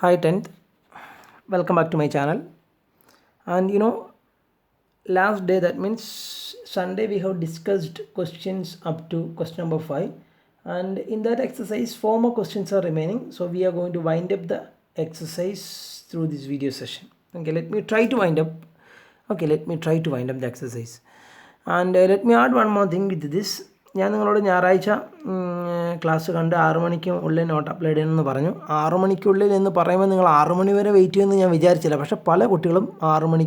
Hi 10th, welcome back to my channel. And last day, that means Sunday, we have discussed questions up to question number 5, and in that exercise 4 more questions are remaining, so we are going to wind up the exercise through this video session. Okay, let me try to wind up the exercise, and let me add one more thing with this. ഞാൻ നിങ്ങളോട് ഞായറാഴ്ച class കണ്ട് 6 മണിക്ക് ഉള്ളിൽ not upload ചെയ്യണമെന്ന് പറഞ്ഞു. 6 മണിക്കുള്ളിൽ എന്ന് പറയുമ്പോൾ നിങ്ങൾ 6 മണി വരെ വെയിറ്റ് ചെയ്യുമെന്ന് ഞാൻ വിചാരിച്ചില്ല. പക്ഷേ പല കുട്ടികളും 6 മണി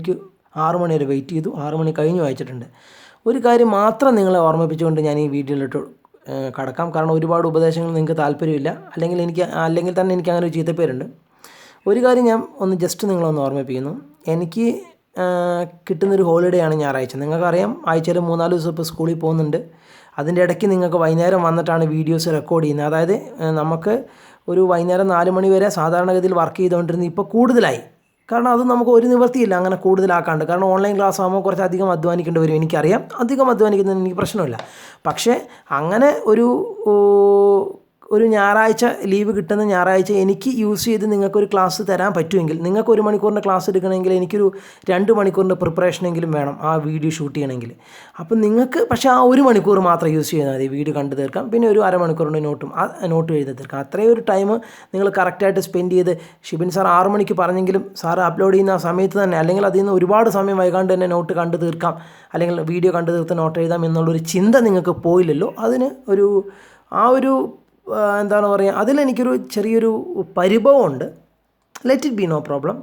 വരെ വെയിറ്റ് ചെയ്തു, 6 മണി കഴിഞ്ഞ് വായിച്ചിട്ടുണ്ട്. ഒരു കാര്യം മാത്രം നിങ്ങളെ ഓർമ്മിപ്പിച്ചുകൊണ്ട് ഞാൻ ഈ വീഡിയോയിലിട്ട് കടക്കാം. കാരണം ഒരുപാട് ഉപദേശങ്ങൾ നിങ്ങൾക്ക് താല്പര്യമില്ല, അല്ലെങ്കിൽ തന്നെ എനിക്ക് അങ്ങനെ ഒരു ചീത്തപ്പേരുണ്ട്. ഒരു കാര്യം ഞാൻ ഒന്ന് ജസ്റ്റ് നിങ്ങളൊന്ന് ഓർമ്മിപ്പിക്കുന്നു. എനിക്ക് കിട്ടുന്നൊരു ഹോളിഡേ ആണ് ഞായറാഴ്ച. നിങ്ങൾക്കറിയാം, ആഴ്ചയിൽ 3-4 ദിവസം ഇപ്പോൾ സ്കൂളിൽ പോകുന്നുണ്ട്. അതിൻ്റെ ഇടയ്ക്ക് നിങ്ങൾക്ക് വൈകുന്നേരം വന്നിട്ടാണ് വീഡിയോസ് റെക്കോർഡ് ചെയ്യുന്നത്. അതായത് നമുക്ക് ഒരു വൈകുന്നേരം 4 മണി വരെ സാധാരണഗതിയിൽ വർക്ക് ചെയ്തുകൊണ്ടിരുന്നത് ഇപ്പോൾ കൂടുതലായി. കാരണം അത് നമുക്ക് ഒരു നിവൃത്തിയില്ല അങ്ങനെ കൂടുതലാക്കാണ്ട്. കാരണം ഓൺലൈൻ ക്ലാസ് ആകുമ്പോൾ കുറച്ച് അധികം അധ്വാനിക്കേണ്ടി വരും. എനിക്കറിയാം, അധികം അധ്വാനിക്കുന്നതിന് എനിക്ക് പ്രശ്നമില്ല. പക്ഷേ അങ്ങനെ ഒരു ഞായറാഴ്ച ലീവ് കിട്ടുന്ന ഞായറാഴ്ച എനിക്ക് യൂസ് ചെയ്ത് നിങ്ങൾക്കൊരു ക്ലാസ് തരാൻ പറ്റുമെങ്കിൽ, നിങ്ങൾക്ക് 1 മണിക്കൂറിൻ്റെ ക്ലാസ് എടുക്കണമെങ്കിൽ എനിക്കൊരു 2 മണിക്കൂറിൻ്റെ പ്രിപ്പറേഷനെങ്കിലും വേണം ആ വീഡിയോ ഷൂട്ട് ചെയ്യണമെങ്കിൽ. അപ്പം നിങ്ങൾക്ക് പക്ഷേ ആ 1 മണിക്കൂർ മാത്രം യൂസ് ചെയ്താൽ മതി, വീഡിയോ കണ്ടു തീർക്കാം. പിന്നെ ഒരു അരമണിക്കൂറിൻ്റെ നോട്ട് എഴുതി തീർക്കാം. അത്രയും ഒരു ടൈം നിങ്ങൾ കറക്റ്റായിട്ട് സ്പെൻഡ് ചെയ്ത്, ഷിബിൻ സാർ 6 മണിക്ക് പറഞ്ഞെങ്കിലും സാർ അപ്ലോഡ് ചെയ്യുന്ന ആ സമയത്ത് തന്നെ, അല്ലെങ്കിൽ അതിൽ നിന്ന് ഒരുപാട് സമയം വൈകാണ്ട് തന്നെ നോട്ട് കണ്ടു തീർക്കാം, അല്ലെങ്കിൽ വീഡിയോ കണ്ടു തീർത്ത് നോട്ട് എഴുതാം എന്നുള്ളൊരു ചിന്ത നിങ്ങൾക്ക് പോയില്ലല്ലോ. അതിന് എന്താണ് പറയുക, അതിലെനിക്കൊരു ചെറിയൊരു പരിഭവമുണ്ട്. Let it be, no problem.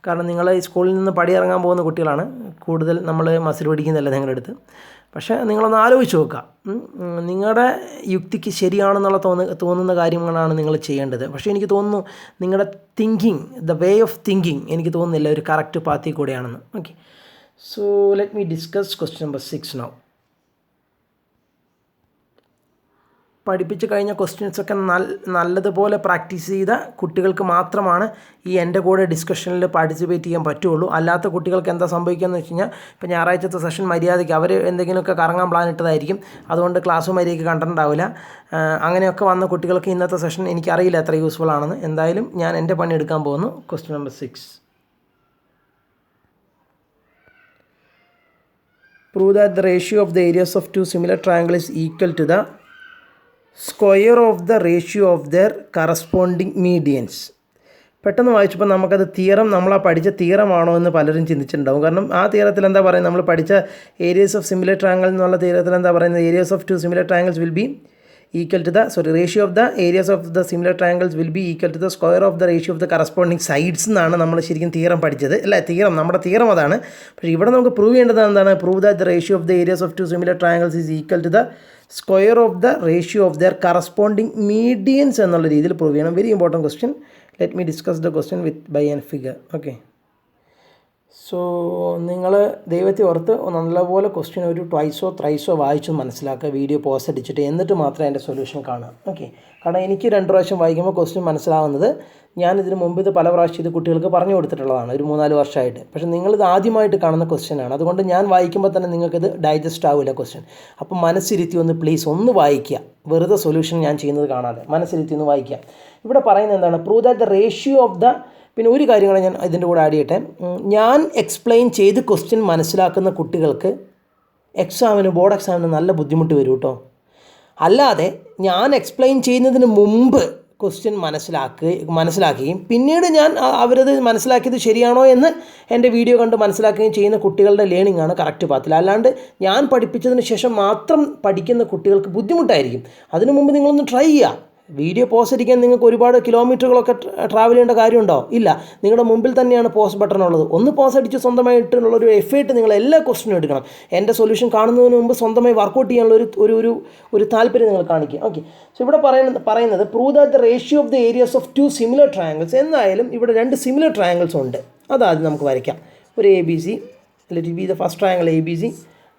കാരണം നിങ്ങൾ സ്കൂളിൽ നിന്ന് പടിയിറങ്ങാൻ പോകുന്ന കുട്ടികളാണ്. കൂടുതൽ നമ്മൾ മസിൽ പിടിക്കുന്നില്ല നിങ്ങളുടെ അടുത്ത്. പക്ഷേ നിങ്ങളൊന്ന് ആലോചിച്ച് നോക്കുക, നിങ്ങളുടെ യുക്തിക്ക് ശരിയാണെന്നുള്ള തോന്നുന്ന കാര്യങ്ങളാണ് നിങ്ങൾ ചെയ്യേണ്ടത്. പക്ഷേ എനിക്ക് തോന്നുന്നു നിങ്ങളുടെ thinking, the way of thinking എനിക്ക് തോന്നുന്നില്ല ഒരു കറക്റ്റ് പാത്തിൽ കൂടെയാണെന്ന്. Okay, so let me discuss question number 6 now. പഠിപ്പിച്ച് കഴിഞ്ഞ ക്വസ്റ്റ്യൻസൊക്കെ നല്ലതുപോലെ പ്രാക്ടീസ് ചെയ്ത കുട്ടികൾക്ക് മാത്രമാണ് ഈ എൻ്റെ കൂടെ ഡിസ്കഷനിൽ പാർട്ടിസിപ്പേറ്റ് ചെയ്യാൻ പറ്റുള്ളൂ. അല്ലാത്ത കുട്ടികൾക്ക് എന്താ സംഭവിക്കുകയെന്ന് വെച്ച് കഴിഞ്ഞാൽ, ഇപ്പോൾ ഞായറാഴ്ചത്തെ സെഷൻ മര്യാദയ്ക്ക് അവർ എന്തെങ്കിലുമൊക്കെ കറങ്ങാൻ പ്ലാൻ ഇട്ടതായിരിക്കും, അതുകൊണ്ട് ക്ലാസ് മര്യാദയ്ക്ക് കണ്ടിട്ടുണ്ടാവില്ല. അങ്ങനെയൊക്കെ വന്ന കുട്ടികൾക്ക് ഇന്നത്തെ സെഷൻ എനിക്കറിയില്ല എത്ര യൂസ്ഫുൾ ആണെന്ന്. എന്തായാലും ഞാൻ എൻ്റെ പണി എടുക്കാൻ പോകുന്നു. Question number 6. Prove that the ratio of the areas of two similar triangles is equal to the square of the ratio of their corresponding medians. പെട്ടെന്ന് വായിച്ചപ്പോൾ നമുക്കത് നമ്മളാ പഠിച്ച തിയറമാണോ എന്ന് പലരും ചിന്തിച്ചിട്ടുണ്ടാവും. കാരണം ആ തിയറത്തിൽ എന്താ പറയുന്നത്, നമ്മൾ പഠിച്ച ഏരിയസ് ഓഫ് സിമിലർ ട്രയാങ്കിൾ എന്നുള്ള തിയറത്തിൽ എന്താ പറയുന്നത്, areas of 2 similar triangles will be equal to ratio of the areas of the similar triangles will be equal to the square of the ratio of the corresponding sides എന്നാണ് നമ്മൾ ശരിക്കും theorem പഠിച്ചത്. അല്ല, നമ്മുടെ തിയറം അതാണ്. പക്ഷേ ഇവിടെ നമുക്ക് പ്രൂവ് ചെയ്യേണ്ടത് എന്താണ്, prove that the ratio of the areas of 2 similar triangles is equal to the square of the ratio of their corresponding medians എന്നുള്ള രീതിയിൽ പ്രൂവ് ചെയ്യണം. Very important question. Let me discuss the question by and figure. Okay, so നിങ്ങൾ ദൈവത്തെ ഓർത്ത് നല്ലപോലെ question ഒരു ട്വൈസോ ത്രൈസോ വായിച്ചു മനസ്സിലാക്കുക, വീഡിയോ പോസ് അടിച്ചിട്ട്, എന്നിട്ട് മാത്രമേ എൻ്റെ സൊല്യൂഷൻ കാണാം. ഓക്കെ, കാരണം എനിക്ക് 2 പ്രാവശ്യം വായിക്കുമ്പോൾ ക്വസ്റ്റ്യൻ മനസ്സിലാവുന്നത്, ഞാനിതിന് മുമ്പ് ഇത് പല പ്രാവശ്യം ഇത് കുട്ടികൾക്ക് പറഞ്ഞു കൊടുത്തിട്ടുള്ളതാണ് ഒരു 3-4 വർഷമായിട്ട്. പക്ഷേ നിങ്ങളിത് ആദ്യമായിട്ട് കാണുന്ന ക്വസ്റ്റ്യനാണ്. അതുകൊണ്ട് ഞാൻ വായിക്കുമ്പോൾ തന്നെ നിങ്ങൾക്കിത് ഡൈജസ്റ്റ് ആവില്ല ക്വസ്റ്റ്യൻ. അപ്പോൾ മനസ്സിരുത്തി ഒന്ന് വായിക്കുക, വെറുതെ സൊല്യൂഷൻ ഞാൻ ചെയ്യുന്നത് കാണാതെ മനസ്സിരുത്തി ഒന്ന് വായിക്കുക. ഇവിടെ പറയുന്നത് എന്താണ്, prove that the ratio of the, പിന്നെ ഒരു കാര്യങ്ങൾ ഞാൻ ഇതിൻ്റെ കൂടെ ആഡ് ചെയ്യട്ടെ. ഞാൻ എക്സ്പ്ലെയിൻ ചെയ്ത് ക്വസ്റ്റ്യൻ മനസ്സിലാക്കുന്ന കുട്ടികൾക്ക് ബോർഡ് എക്സാമിന് നല്ല ബുദ്ധിമുട്ട് വരും കേട്ടോ. അല്ലാതെ ഞാൻ എക്സ്പ്ലെയിൻ ചെയ്യുന്നതിന് മുമ്പ് ക്വസ്റ്റ്യൻ മനസ്സിലാക്കുകയും പിന്നീട് ഞാൻ അവരത് മനസ്സിലാക്കിയത് ശരിയാണോ എന്ന് എൻ്റെ വീഡിയോ കണ്ട് മനസ്സിലാക്കുകയും ചെയ്യുന്ന കുട്ടികളുടെ ലേണിംഗ് ആണ് കറക്റ്റ് പാത്തിൽ. അല്ലാണ്ട് ഞാൻ പഠിപ്പിച്ചതിന് ശേഷം മാത്രം പഠിക്കുന്ന കുട്ടികൾക്ക് ബുദ്ധിമുട്ടായിരിക്കും. അതിനു മുമ്പ് നിങ്ങളൊന്ന് ട്രൈ ചെയ്യുക. വീഡിയോ പോസ് അടിക്കാൻ നിങ്ങൾക്ക് ഒരുപാട് കിലോമീറ്ററുകളൊക്കെ ട്രാവൽ ചെയ്യേണ്ട കാര്യമുണ്ടോ? ഇല്ല, നിങ്ങളുടെ മുമ്പിൽ തന്നെയാണ് പോസ് ബട്ടൺ ഉള്ളത്. ഒന്ന് പോസ് അടിച്ച് സ്വന്തമായിട്ടുള്ളൊരു എഫേർട്ട് നിങ്ങൾ എല്ലാ ക്വസ്റ്റ്യനും എടുക്കണം. എൻ്റെ സൊല്യൂഷൻ കാണുന്നതിന് മുമ്പ് സ്വന്തമായി വർക്കൗട്ട് ചെയ്യാനുള്ള ഒരു താല്പര്യം നിങ്ങൾ കാണിക്കുക. ഓക്കെ, സോ ഇവിടെ പറയുന്നത് prove that the ratio of the areas of 2 similar triangles. എന്തായാലും ഇവിടെ 2 സിമിലർ ട്രയാങ്കിൾസ് ഉണ്ട്. അതാദ്യം നമുക്ക് വരയ്ക്കാം. ഒരു ABC, let it B the first triangle ABC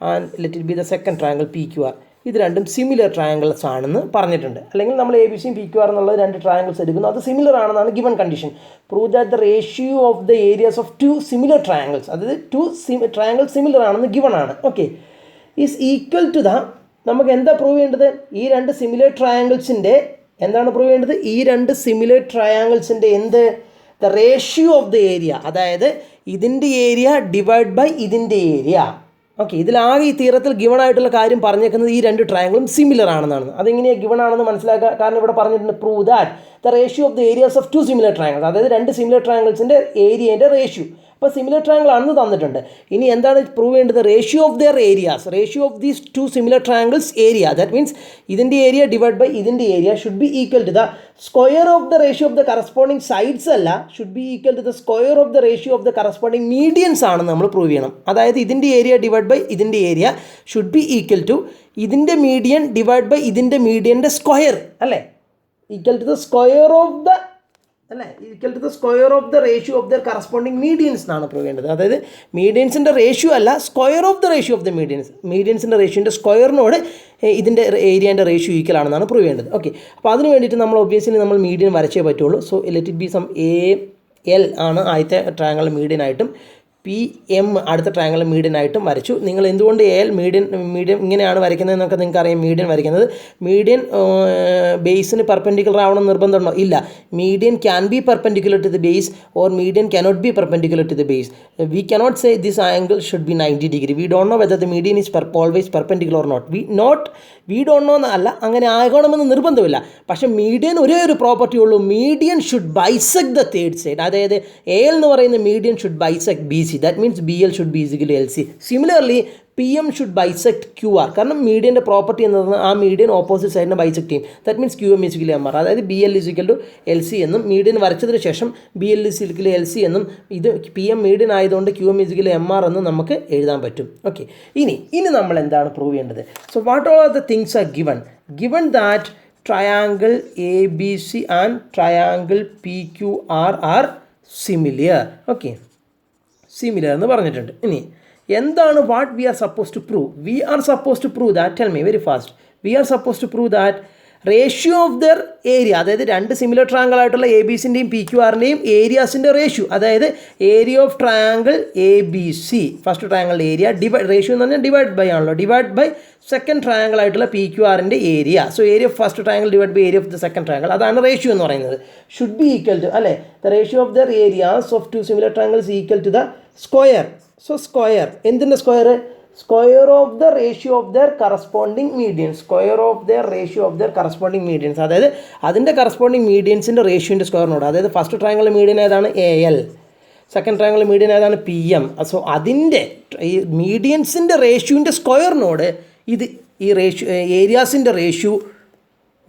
and let it B the second triangle PQR. ഇത് രണ്ടും സിമിലർ ട്രയാങ്കിൾസ് ആണെന്ന് പറഞ്ഞിട്ടുണ്ട്. അല്ലെങ്കിൽ നമ്മൾ ABC PQR എന്നുള്ള 2 ട്രയാങ്കിൾസ് എടുക്കുന്നു, അത് സിമിലർ ആണെന്നാണ് given condition. Prove that the ratio of the areas of 2 similar triangles, അതായത് 2 ട്രയാങ്കിൾസ് സിമിലർ ആണെന്ന് ഗിവൺ ആണ്. Okay, is equal to the, നമുക്ക് എന്താ പ്രൂവ് ചെയ്യേണ്ടത്, ഈ 2 സിമിലർ ട്രയാങ്കിൾസിൻ്റെ എന്താണ് പ്രൂവ് ചെയ്യേണ്ടത്, ഈ 2 സിമിലർ ട്രയാങ്കിൾസിൻ്റെ the ratio of the area, അതായത് ഇതിൻ്റെ ഏരിയ ഡിവൈഡ് ബൈ ഇതിൻ്റെ ഏരിയ. ഓക്കെ, ഇതിലാകെ ഈ തീരത്തിൽ ഗിവൺ ആയിട്ടുള്ള കാര്യം പറഞ്ഞേക്കുന്നത് ഈ രണ്ട് ട്രയാങ്കിളും സിമിലർ ആണെന്നാണ്. അതെങ്ങനെയാണ് ഗിവൺ ആണെന്ന് മനസ്സിലാക്കുക? കാരണം ഇവിടെ പറഞ്ഞിട്ടുണ്ട് prove that the ratio of the areas of two similar triangles, അതായത് രണ്ട് സിമിലർ ട്രയാങ്കിൾസിൻ്റെ ഏരിയേൻ്റെ റേഷ്യോ. അപ്പോൾ സിമിലർ ട്രയാങ്കിൾ ആണെന്ന് തന്നിട്ടുണ്ട്. ഇനി എന്താണ് പ്രൂവ് ചെയ്യേണ്ടത്? Ratio of their areas, ratio of these two similar triangles area, that means ഇതിൻ്റെ ഏരിയ ഡിവൈഡ് ബൈ ഇതിൻ്റെ area should be equal to the square of the ratio of the corresponding sides അല്ല, should be equal to the square of the ratio of the corresponding medians ആണെന്ന് നമ്മൾ prove ചെയ്യണം. അതായത് ഇതിൻ്റെ area divide by ഇതിൻ്റെ area should be equal to ഇതിൻ്റെ median divide by ഇതിൻ്റെ മീഡിയൻ്റെ സ്ക്വയർ, അല്ലേ? Equal to the square of the, അല്ലേ, equal to the square of the ratio of there corresponding medians എന്നാണ് പ്രൂവ് ചെയ്യേണ്ടത്. അതായത് മീഡിയൻസിൻ്റെ റേഷ്യോ അല്ല, square of the ratio of the medians, മീഡിയൻസിൻ്റെ റേഷ്യോൻ്റെ സ്ക്വയറിനോട് ഇതിൻ്റെ ഏരിയൻ്റെ റേഷ്യോ ഈക്വൽ ആണെന്നാണ് പ്രൂവ് ചെയ്യേണ്ടത്. ഓക്കെ, അപ്പോൾ അതിന് വേണ്ടിയിട്ട് നമ്മൾ ഒബ്വിയസ്ലി നമ്മൾ മീഡിയൻ വരച്ചേ പറ്റുള്ളൂ. So let it be some AL ആണ് ആദ്യത്തെ ട്രയാങ്കിൾ മീഡിയനായിട്ടും PM അടുത്ത ട്രയാങ്കിൾ മീഡിയനായിട്ടും വരച്ചു. നിങ്ങൾ എന്തുകൊണ്ട് AL മീഡിയൻ ഇങ്ങനെയാണ് വരയ്ക്കുന്നതെന്നൊക്കെ നിങ്ങൾക്ക് അറിയാം. മീഡിയൻ വരയ്ക്കുന്നത് മീഡിയൻ ബേസിന് പെർപെൻഡിക്കുലർ ആവണം നിർബന്ധമുണ്ടോ? ഇല്ല. Median can be perpendicular to the base or median cannot be perpendicular to the base. We cannot say this angle should be 90 degree. We don't know whether the median is always perpendicular or not. We don't know എന്നല്ല, അങ്ങനെ ആകണമെന്ന് നിർബന്ധമില്ല. പക്ഷേ median ഒരേ ഒരു property ഉള്ളൂ, median should bisect the third side. അതായത് AL എന്ന് പറയുന്ന median should bisect BC. That means BL should be equal to LC. Similarly, PM should bisect QR. കാരണം മീഡിയൻ്റെ പ്രോപ്പർട്ടി എന്നത് ആ മീഡിയൻ ഓപ്പോസിറ്റ് സൈഡിനെ ബൈസെക്ട് ചെയ്യും. That means QM is equal to MR. അതായത് BL is equal to LC എന്നും median വരച്ചതിന് ശേഷം BL is equal to LC എന്നും ഇത് PM median ആയതുകൊണ്ട് QM is equal to MR എന്നും നമുക്ക് എഴുതാൻ പറ്റും. ഓക്കെ, ഇനി നമ്മൾ എന്താണ് പ്രൂവ് ചെയ്യേണ്ടത്? So what all are the things are given that triangle ABC and triangle PQR are similar. Okay, similar എന്ന് പറഞ്ഞിട്ടുണ്ട്. ഇനി എന്താണ് what we are suppose to prove? We are suppose to prove that, tell me very fast. We are suppose to prove that ratio of the area, അതായത് രണ്ട് similar triangle ആയിട്ടുള്ള ABCൻ്റെയും PQRൻ്റെയും ഏരിയാസിൻ്റെ റേഷ്യോ, അതായത് area of triangle ABC, first ട്രയാങ്കിളിൻ്റെ area ratio എന്ന് പറഞ്ഞാൽ ഡിവൈഡ് ബൈ ആണല്ലോ, ഡിവൈഡ് ബൈ സെക്കൻഡ് ട്രയാങ്കിൾ ആയിട്ടുള്ള PQRൻ്റെ area. So area of first triangle divide by area of the second triangle, അതാണ് റേഷ്യോ എന്ന് പറയുന്നത്. ഷുഡ് ബി ഈക്വൽ ടു, അല്ലേ, the ratio of the areas of two similar triangles equal to the square. So square, എന്തിൻ്റെ square? Square of the ratio of there corresponding medians, square of the ratio of there corresponding medians, അതായത് അതിൻ്റെ corresponding മീഡിയൻസിൻ്റെ റേഷ്യോൻ്റെ സ്ക്വയറിനോട്. അതായത് first triangle median ഏതാണ്? AL, second triangle median ഏതാണ്? PM. So അതിൻ്റെ ഈ മീഡിയൻസിൻ്റെ റേഷ്യോൻ്റെ സ്ക്വയറിനോട് ഈ റേഷ്യോ ഏരിയാസിൻ്റെ റേഷ്യോ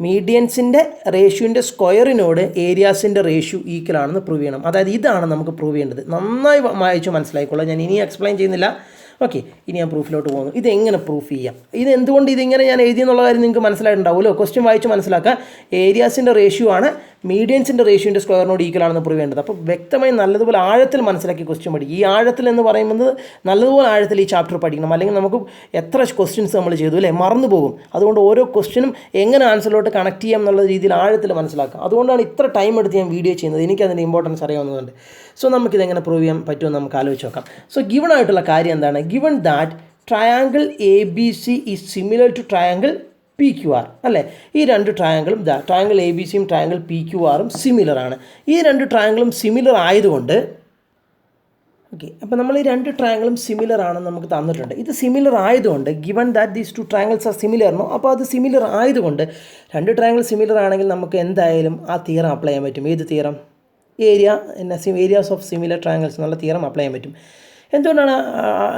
മീഡിയൻസിൻ്റെ റേഷ്യോൻ്റെ സ്ക്വയറിനോട് ഏരിയാസിൻ്റെ റേഷ്യോ ഈക്വൽ ആണെന്ന് പ്രൂവ് ചെയ്യണം. അതായത് ഇതാണ് നമുക്ക് പ്രൂവ് ചെയ്യേണ്ടത്. നന്നായി വായിച്ച് മനസ്സിലായിക്കോളാം, ഞാൻ ഇനി എക്സ്പ്ലെയിൻ ചെയ്യുന്നില്ല. ഓക്കെ, ഇനി ഞാൻ പ്രൂഫിലോട്ട് പോകുന്നു. ഇതെങ്ങനെ പ്രൂഫ് ചെയ്യാം? എന്തുകൊണ്ട് ഇതിങ്ങനെ ഞാൻ എഴുതിയെന്നുള്ള കാര്യം നിങ്ങൾക്ക് മനസ്സിലായിട്ടുണ്ടാവുമല്ലോ. ക്വസ്റ്റ്യൻ വായിച്ച് മനസ്സിലാക്കുക. ഏരിയാസിൻ്റെ റേഷ്യോ ആണ് മീഡിയൻസിൻ്റെ റേഷ്യോൻ്റെ സ്ക്വയറിനോട് ഈക്വൽ ആണെന്ന് പ്രൂവ് ചെയ്യേണ്ടത്. അപ്പോൾ വ്യക്തമായി നല്ലതുപോലെ ആഴത്തിൽ മനസ്സിലാക്കി ക്വസ്റ്റ്യൻ പഠിക്കും. ഈ ആഴത്തിൽ എന്ന് പറയുന്നത് നല്ലതുപോലെ ആഴത്തിൽ ഈ ചാപ്റ്റർ പഠിക്കണം, അല്ലെങ്കിൽ നമുക്ക് എത്ര ക്വസ്റ്റ്യൻസ് നമ്മൾ ചെയ്തു അല്ലേ, മറന്നു പോകും. അതുകൊണ്ട് ഓരോ ക്വസ്റ്റ്യനും എങ്ങനെ ആൻസറിലോട്ട് കണക്ട് ചെയ്യാം എന്നുള്ള രീതിയിൽ ആഴത്തിൽ മനസ്സിലാക്കുക. അതുകൊണ്ടാണ് ഇത്ര ടൈം എടുത്ത് ഞാൻ വീഡിയോ ചെയ്യുന്നത്. എനിക്കതിൻ്റെ ഇമ്പോർട്ടൻസ് അറിയാവുന്നതുകൊണ്ട്. സോ നമുക്കിതെങ്ങനെ പ്രൂവ് ചെയ്യാൻ പറ്റുമെന്ന് നമുക്ക് ആലോചിച്ച് നോക്കാം. സോ ഗിവൺ ആയിട്ടുള്ള കാര്യം എന്താണ്? Given that triangle ABC is similar to triangle PQR, അല്ലേ? ഈ രണ്ട് ട്രയാങ്കിളും ട്രയാങ്കിൾ ABCയും ട്രയാങ്കിൾ PQRും സിമിലർ ആണ്. ഈ രണ്ട് ട്രയാങ്കിളും സിമിലർ ആയതുകൊണ്ട്, ഓക്കെ, അപ്പോൾ നമ്മൾ ഈ രണ്ട് ട്രയാങ്കിളും സിമിലർ ആണെന്ന് നമുക്ക് തന്നിട്ടുണ്ട്. ഇത് സിമിലർ ആയതുകൊണ്ട്, given that these two triangles are സിമിലർന്നോ, അപ്പോൾ അത് സിമിലർ ആയതുകൊണ്ട് രണ്ട് ട്രയാങ്കിൾ സിമിലർ ആണെങ്കിൽ നമുക്ക് എന്തായാലും ആ തിയറം അപ്ലൈ ചെയ്യാൻ പറ്റും. ഏത് theorem? Areas of similar triangles എന്നുള്ള തിയറം അപ്ലൈ ചെയ്യാൻ പറ്റും. എന്തുകൊണ്ടാണ്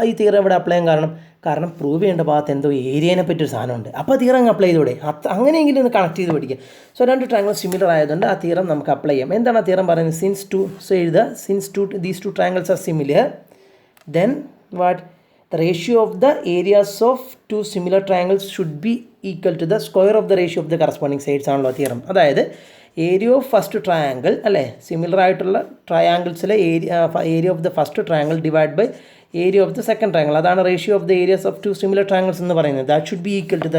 ഈ തിയറം ഇവിടെ അപ്ലൈ ചെയ്യാൻ കാരണം പ്രൂവ് ചെയ്യേണ്ട ഭാഗത്ത് എന്തോ ഏരിയനെ പറ്റി ഒരു സാധനമുണ്ട്. അപ്പോൾ ആ തിയറം അങ്ങ് അപ്ലൈ ചെയ്തൂടെ? അങ്ങനെയെങ്കിലും ഒന്ന് കണക്ട് ചെയ്ത് പഠിക്കുക. സോ രണ്ട് ട്രയാങ്കിൾ സിമിലർ ആയതുകൊണ്ട് ആ തിയറം നമുക്ക് അപ്ലൈ ചെയ്യാം. എന്താണ് ആ തിയറം പറയുന്നത്? Since these two triangles are similar, then what? The ratio of the areas of two similar triangles should be equal to the square of the ratio of the corresponding sides ആണല്ലോ theorem. അതായത് area of first triangle, അല്ലേ, similar ആയിട്ടുള്ള ട്രയാങ്കിൾസിലെ area of the first triangle divide by area of the second triangle, അതാണ് ratio of the areas of two similar triangles എന്ന് പറയുന്നത്. That should be equal to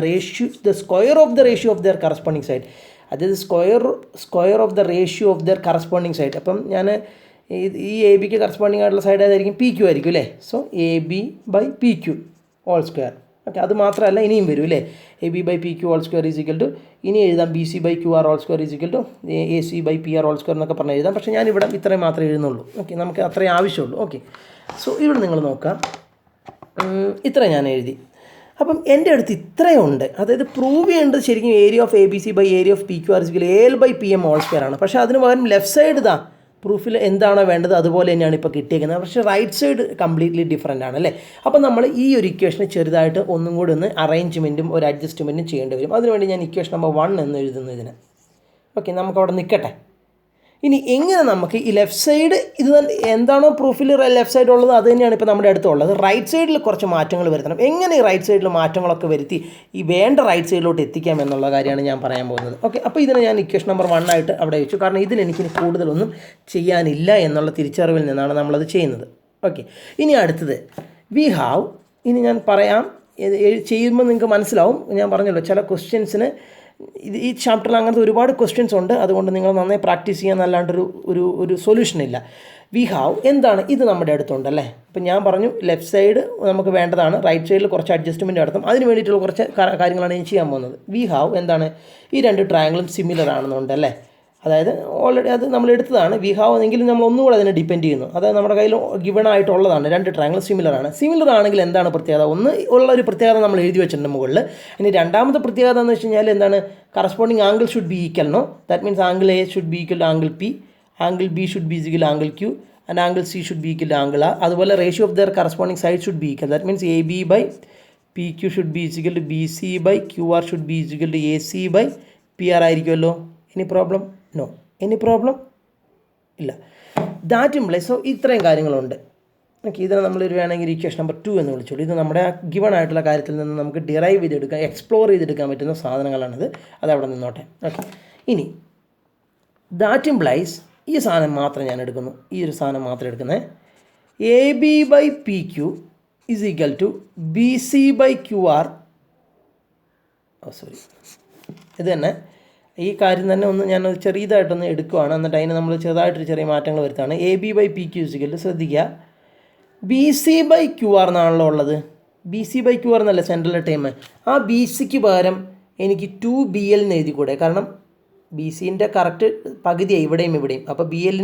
the square of the ratio of there corresponding side. അതായത് square of the ratio of there corresponding side. അപ്പം ഞാൻ ഈ AB corresponding ആയിട്ടുള്ള side ഏതായിരിക്കും? PQ ആയിരിക്കും, അല്ലേ? So AB by PQ whole square. Okay, അത് മാത്രമല്ല ഇനിയും വരും അല്ലേ, A B by P Q whole square is equal to, ഇനി എഴുതാം B C by Q R whole square is equal to A C by P R whole square എന്നൊക്കെ പറഞ്ഞ് എഴുതാം. പക്ഷേ ഞാനിവിടെ ഇത്രയും മാത്രമേ എഴുതുന്നുള്ളൂ. ഓക്കെ, നമുക്ക് അത്രയും ആവശ്യമുള്ളൂ. ഓക്കെ, സോ ഇവിടെ നിങ്ങൾ നോക്കാം, ഇത്ര ഞാൻ എഴുതി. അപ്പം എൻ്റെ അടുത്ത് ഇത്രയുണ്ട്. അതായത് പ്രൂവ് ചെയ്യേണ്ടത് ശരിക്കും area of A B C by area of P Q R is A L by P M whole square ആണ്. പക്ഷേ അതിന് പകരം ലെഫ്റ്റ് സൈഡ് ഇതാ പ്രൂഫിൽ എന്താണോ വേണ്ടത് അതുപോലെ തന്നെയാണ് ഇപ്പോൾ കിട്ടിയേക്കുന്നത്. പക്ഷേ റൈറ്റ് സൈഡ് കംപ്ലീറ്റ്ലി ഡിഫറൻ്റ് ആണ് അല്ലേ. അപ്പോൾ നമ്മൾ ഈ ഒരു ഇക്വേഷന് ചെറുതായിട്ട് ഒന്നും കൂടി ഒന്ന് അറേഞ്ച്മെൻറ്റും ഒരു അഡ്ജസ്റ്റ്മെൻറ്റും ചെയ്യേണ്ടി വരും. അതിനുവേണ്ടി ഞാൻ ഇക്വേഷൻ നമ്പർ 1 എന്ന് എഴുതുന്നു ഇതിന്. ഓക്കെ, നമുക്കവിടെ നിൽക്കട്ടെ. ഇനി എങ്ങനെ നമുക്ക് ഈ ലെഫ്റ്റ് സൈഡ് ഇത് തന്നെ എന്താണോ പ്രൂഫിൽ ലെഫ്റ്റ് സൈഡ് ഉള്ളത് അത് തന്നെയാണ് ഇപ്പോൾ നമ്മുടെ അടുത്തുള്ളത്. റൈറ്റ് സൈഡിൽ കുറച്ച് മാറ്റങ്ങൾ വരുത്തണം. എങ്ങനെ ഈ റൈറ്റ് സൈഡിൽ മാറ്റങ്ങളൊക്കെ വരുത്തി ഈ വേണ്ട റൈറ്റ് സൈഡിലോട്ട് എത്തിക്കാം എന്നുള്ള കാര്യമാണ് ഞാൻ പറയാൻ പോകുന്നത്. ഓക്കെ, അപ്പോൾ ഇതിനെ ഞാൻ ഇക്വേഷൻ നമ്പർ 1 ആയിട്ട് അവിടെ വെച്ചു. കാരണം ഇതിലെനിക്ക് കൂടുതലൊന്നും ചെയ്യാനില്ല എന്നുള്ള തിരിച്ചറിവിൽ നിന്നാണ് നമ്മളത് ചെയ്യുന്നത്. ഓക്കെ, ഇനി അടുത്തത് വി ഹാവ്. ഇനി ഞാൻ പറയാം, ചെയ്യുമ്പോൾ നിങ്ങൾക്ക് മനസ്സിലാവും. ഞാൻ പറഞ്ഞല്ലോ ചില ക്വസ്റ്റ്യൻസിന് ഈ ചാപ്റ്ററിൽ അങ്ങനത്തെ ഒരുപാട് ക്വസ്റ്റ്യൻസ് ഉണ്ട്. അതുകൊണ്ട് നിങ്ങൾ നന്നായി പ്രാക്ടീസ് ചെയ്യാൻ അല്ലാണ്ടൊരു ഒരു ഒരു സൊല്യൂഷൻ ഇല്ല. വി ഹാവ് എന്താണ്, ഇത് നമ്മുടെ അടുത്തുണ്ടല്ലേ. അപ്പം ഞാൻ പറഞ്ഞു ലെഫ്റ്റ് സൈഡ് നമുക്ക് വേണ്ടതാണ്, റൈറ്റ് സൈഡിൽ കുറച്ച് അഡ്ജസ്റ്റ്മെൻറ്റ് നടത്തും. അതിന് വേണ്ടിയിട്ടുള്ള കുറച്ച് കാര്യങ്ങളാണ് ഞാൻ ചെയ്യാൻ പോകുന്നത്. വി ഹാവ് എന്താണ്, ഈ രണ്ട് ട്രയാങ്കിളും സിമിലർ ആണെന്നുണ്ടല്ലേ. അതായത് ഓൾറെഡി അത് നമ്മൾ എടുത്തതാണ്. വി ഹാവ് എങ്കിലും നമ്മൾ ഒന്നുകൂടെ അതിനെ ഡിപ്പെൻഡ് ചെയ്യുന്നു. അതായത് നമ്മുടെ കയ്യിൽ ഗിവൺ ആയിട്ടുള്ളതാണ്. രണ്ട് ട്രയാങ്കിൾ സിമിലർ ആണ്. സിമിലർ ആണെങ്കിൽ എന്താണ് പ്രത്യേകത? ഒന്ന് ഉള്ള ഒരു പ്രത്യേകത നമ്മൾ എഴുതി വെച്ചിട്ടുണ്ട് മുകളിൽ. ഇനി രണ്ടാമത്തെ പ്രത്യേകത എന്ന് വെച്ച് കഴിഞ്ഞാൽ എന്താണ്, corresponding angle should be equal. No, that means angle A should be equal to angle P, angle B should be equal to angle Q, and angle C should be equal to angle R. അതുപോലെ ratio of there corresponding side should be equal. That means A B by P Q should be equal to B C by Q R should be equal to A C by P R ആയിരിക്കുമല്ലോ. Any problem? No. Any problem? ഇല്ല. That implies. So ഇത്രയും കാര്യങ്ങളുണ്ട്. Okay, ഇതിനെ നമ്മളൊരു വേണമെങ്കിൽ equation number 2 എന്ന് വിളിച്ചോളൂ. ഇത് നമ്മുടെ ഗിവൺ ആയിട്ടുള്ള കാര്യത്തിൽ നിന്ന് നമുക്ക് ഡിറൈവ് ചെയ്തെടുക്കാൻ, എക്സ്പ്ലോർ ചെയ്തെടുക്കാൻ പറ്റുന്ന സാധനങ്ങളാണിത്. അതവിടെ നിന്നോട്ടെ. ഓക്കെ, ഇനി ദാറ്റ് ഇംപ്ലൈസ് ഈ സാധനം മാത്രം ഞാൻ എടുക്കുന്നു. ഈ ഒരു സാധനം മാത്രം എടുക്കുന്നത്. A B by P Q is equal to B C by Q R. Sorry, ഇത് തന്നെ ഈ കാര്യം തന്നെ ഒന്ന് ഞാൻ ചെറിയതായിട്ടൊന്ന് എടുക്കുകയാണ്. എന്നിട്ട് അതിന് നമ്മൾ ചെറുതായിട്ടൊരു ചെറിയ മാറ്റങ്ങൾ വരുത്താണ്. A B by P Q is equal ശ്രദ്ധിക്കുക, B C by Q R എന്നാണല്ലോ ഉള്ളത്. B C by Q R എന്നല്ല സെൻട്രൽ ടൈം. ആ ബി സിക്ക് പകരം എനിക്ക് 2BL എന്ന് എഴുതിക്കൂടെ? കാരണം ബി സിൻ്റെ കറക്റ്റ് പകുതിയാണ് ഇവിടെയും ഇവിടെയും. അപ്പോൾ ബി എൽ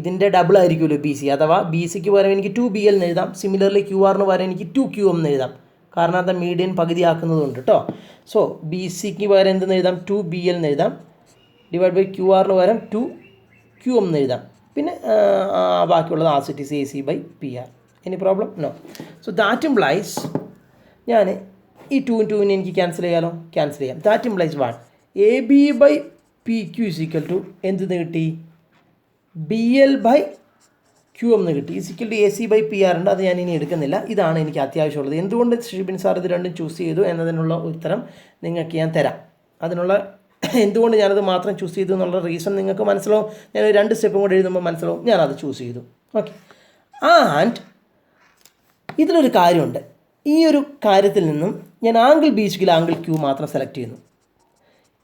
ഇതിൻ്റെ ഡബിൾ ആയിരിക്കുമല്ലോ ബി സി. അഥവാ ബി സിക്ക് പകരം എനിക്ക് 2BL എന്ന് എഴുതാം. സിമിലർലി ക്യു ആറിന് പകരം എനിക്ക് 2QM എന്ന് എഴുതാം. കാരണം അത് മീഡിയൻ പകുതി ആക്കുന്നതുകൊണ്ട് കേട്ടോ. സോ ബി സിക്ക് പകരം എന്തെന്ന് എഴുതാം? 2BL എന്ന് എഴുതാം. ഡിവൈഡ് ബൈ ക്യു ആറിന് പകരം 2QM എന്ന് എഴുതാം. പിന്നെ ബാക്കിയുള്ളത് R C T C A C by P R. Any problem? No. So that implies ഞാൻ ഈ 2 എനിക്ക് ക്യാൻസൽ ചെയ്യാമല്ലോ. ക്യാൻസൽ ചെയ്യാം. That implies what? A B by P Q is equal to എന്തെന്ന് കിട്ടി? BL ബൈ QM എന്ന് കിട്ടി. Is equal to A C by P R ഉണ്ട്. അത് ഞാൻ ഇനി എടുക്കുന്നില്ല. ഇതാണ് എനിക്ക് അത്യാവശ്യമുള്ളത്. എന്തുകൊണ്ട് ഷിബിൻ സാർ ഇത് രണ്ടും ചൂസ് ചെയ്തു എന്നതിനുള്ള ഉത്തരം നിങ്ങൾക്ക് ഞാൻ തരാം. അതിനുള്ള എന്തുകൊണ്ട് ഞാനത് മാത്രം ചൂസ് ചെയ്തു എന്നുള്ള റീസൺ നിങ്ങൾക്ക് മനസ്സിലാവും. ഞാൻ 2 സ്റ്റെപ്പും കൂടെ എഴുതുമ്പോൾ മനസ്സിലാവും ഞാനത് ചൂസ് ചെയ്തു. ഓക്കെ, ആൻഡ് ഇതിലൊരു കാര്യമുണ്ട്. ഈ ഒരു കാര്യത്തിൽ നിന്നും ഞാൻ angle B equal angle Q മാത്രം സെലക്ട് ചെയ്യുന്നു.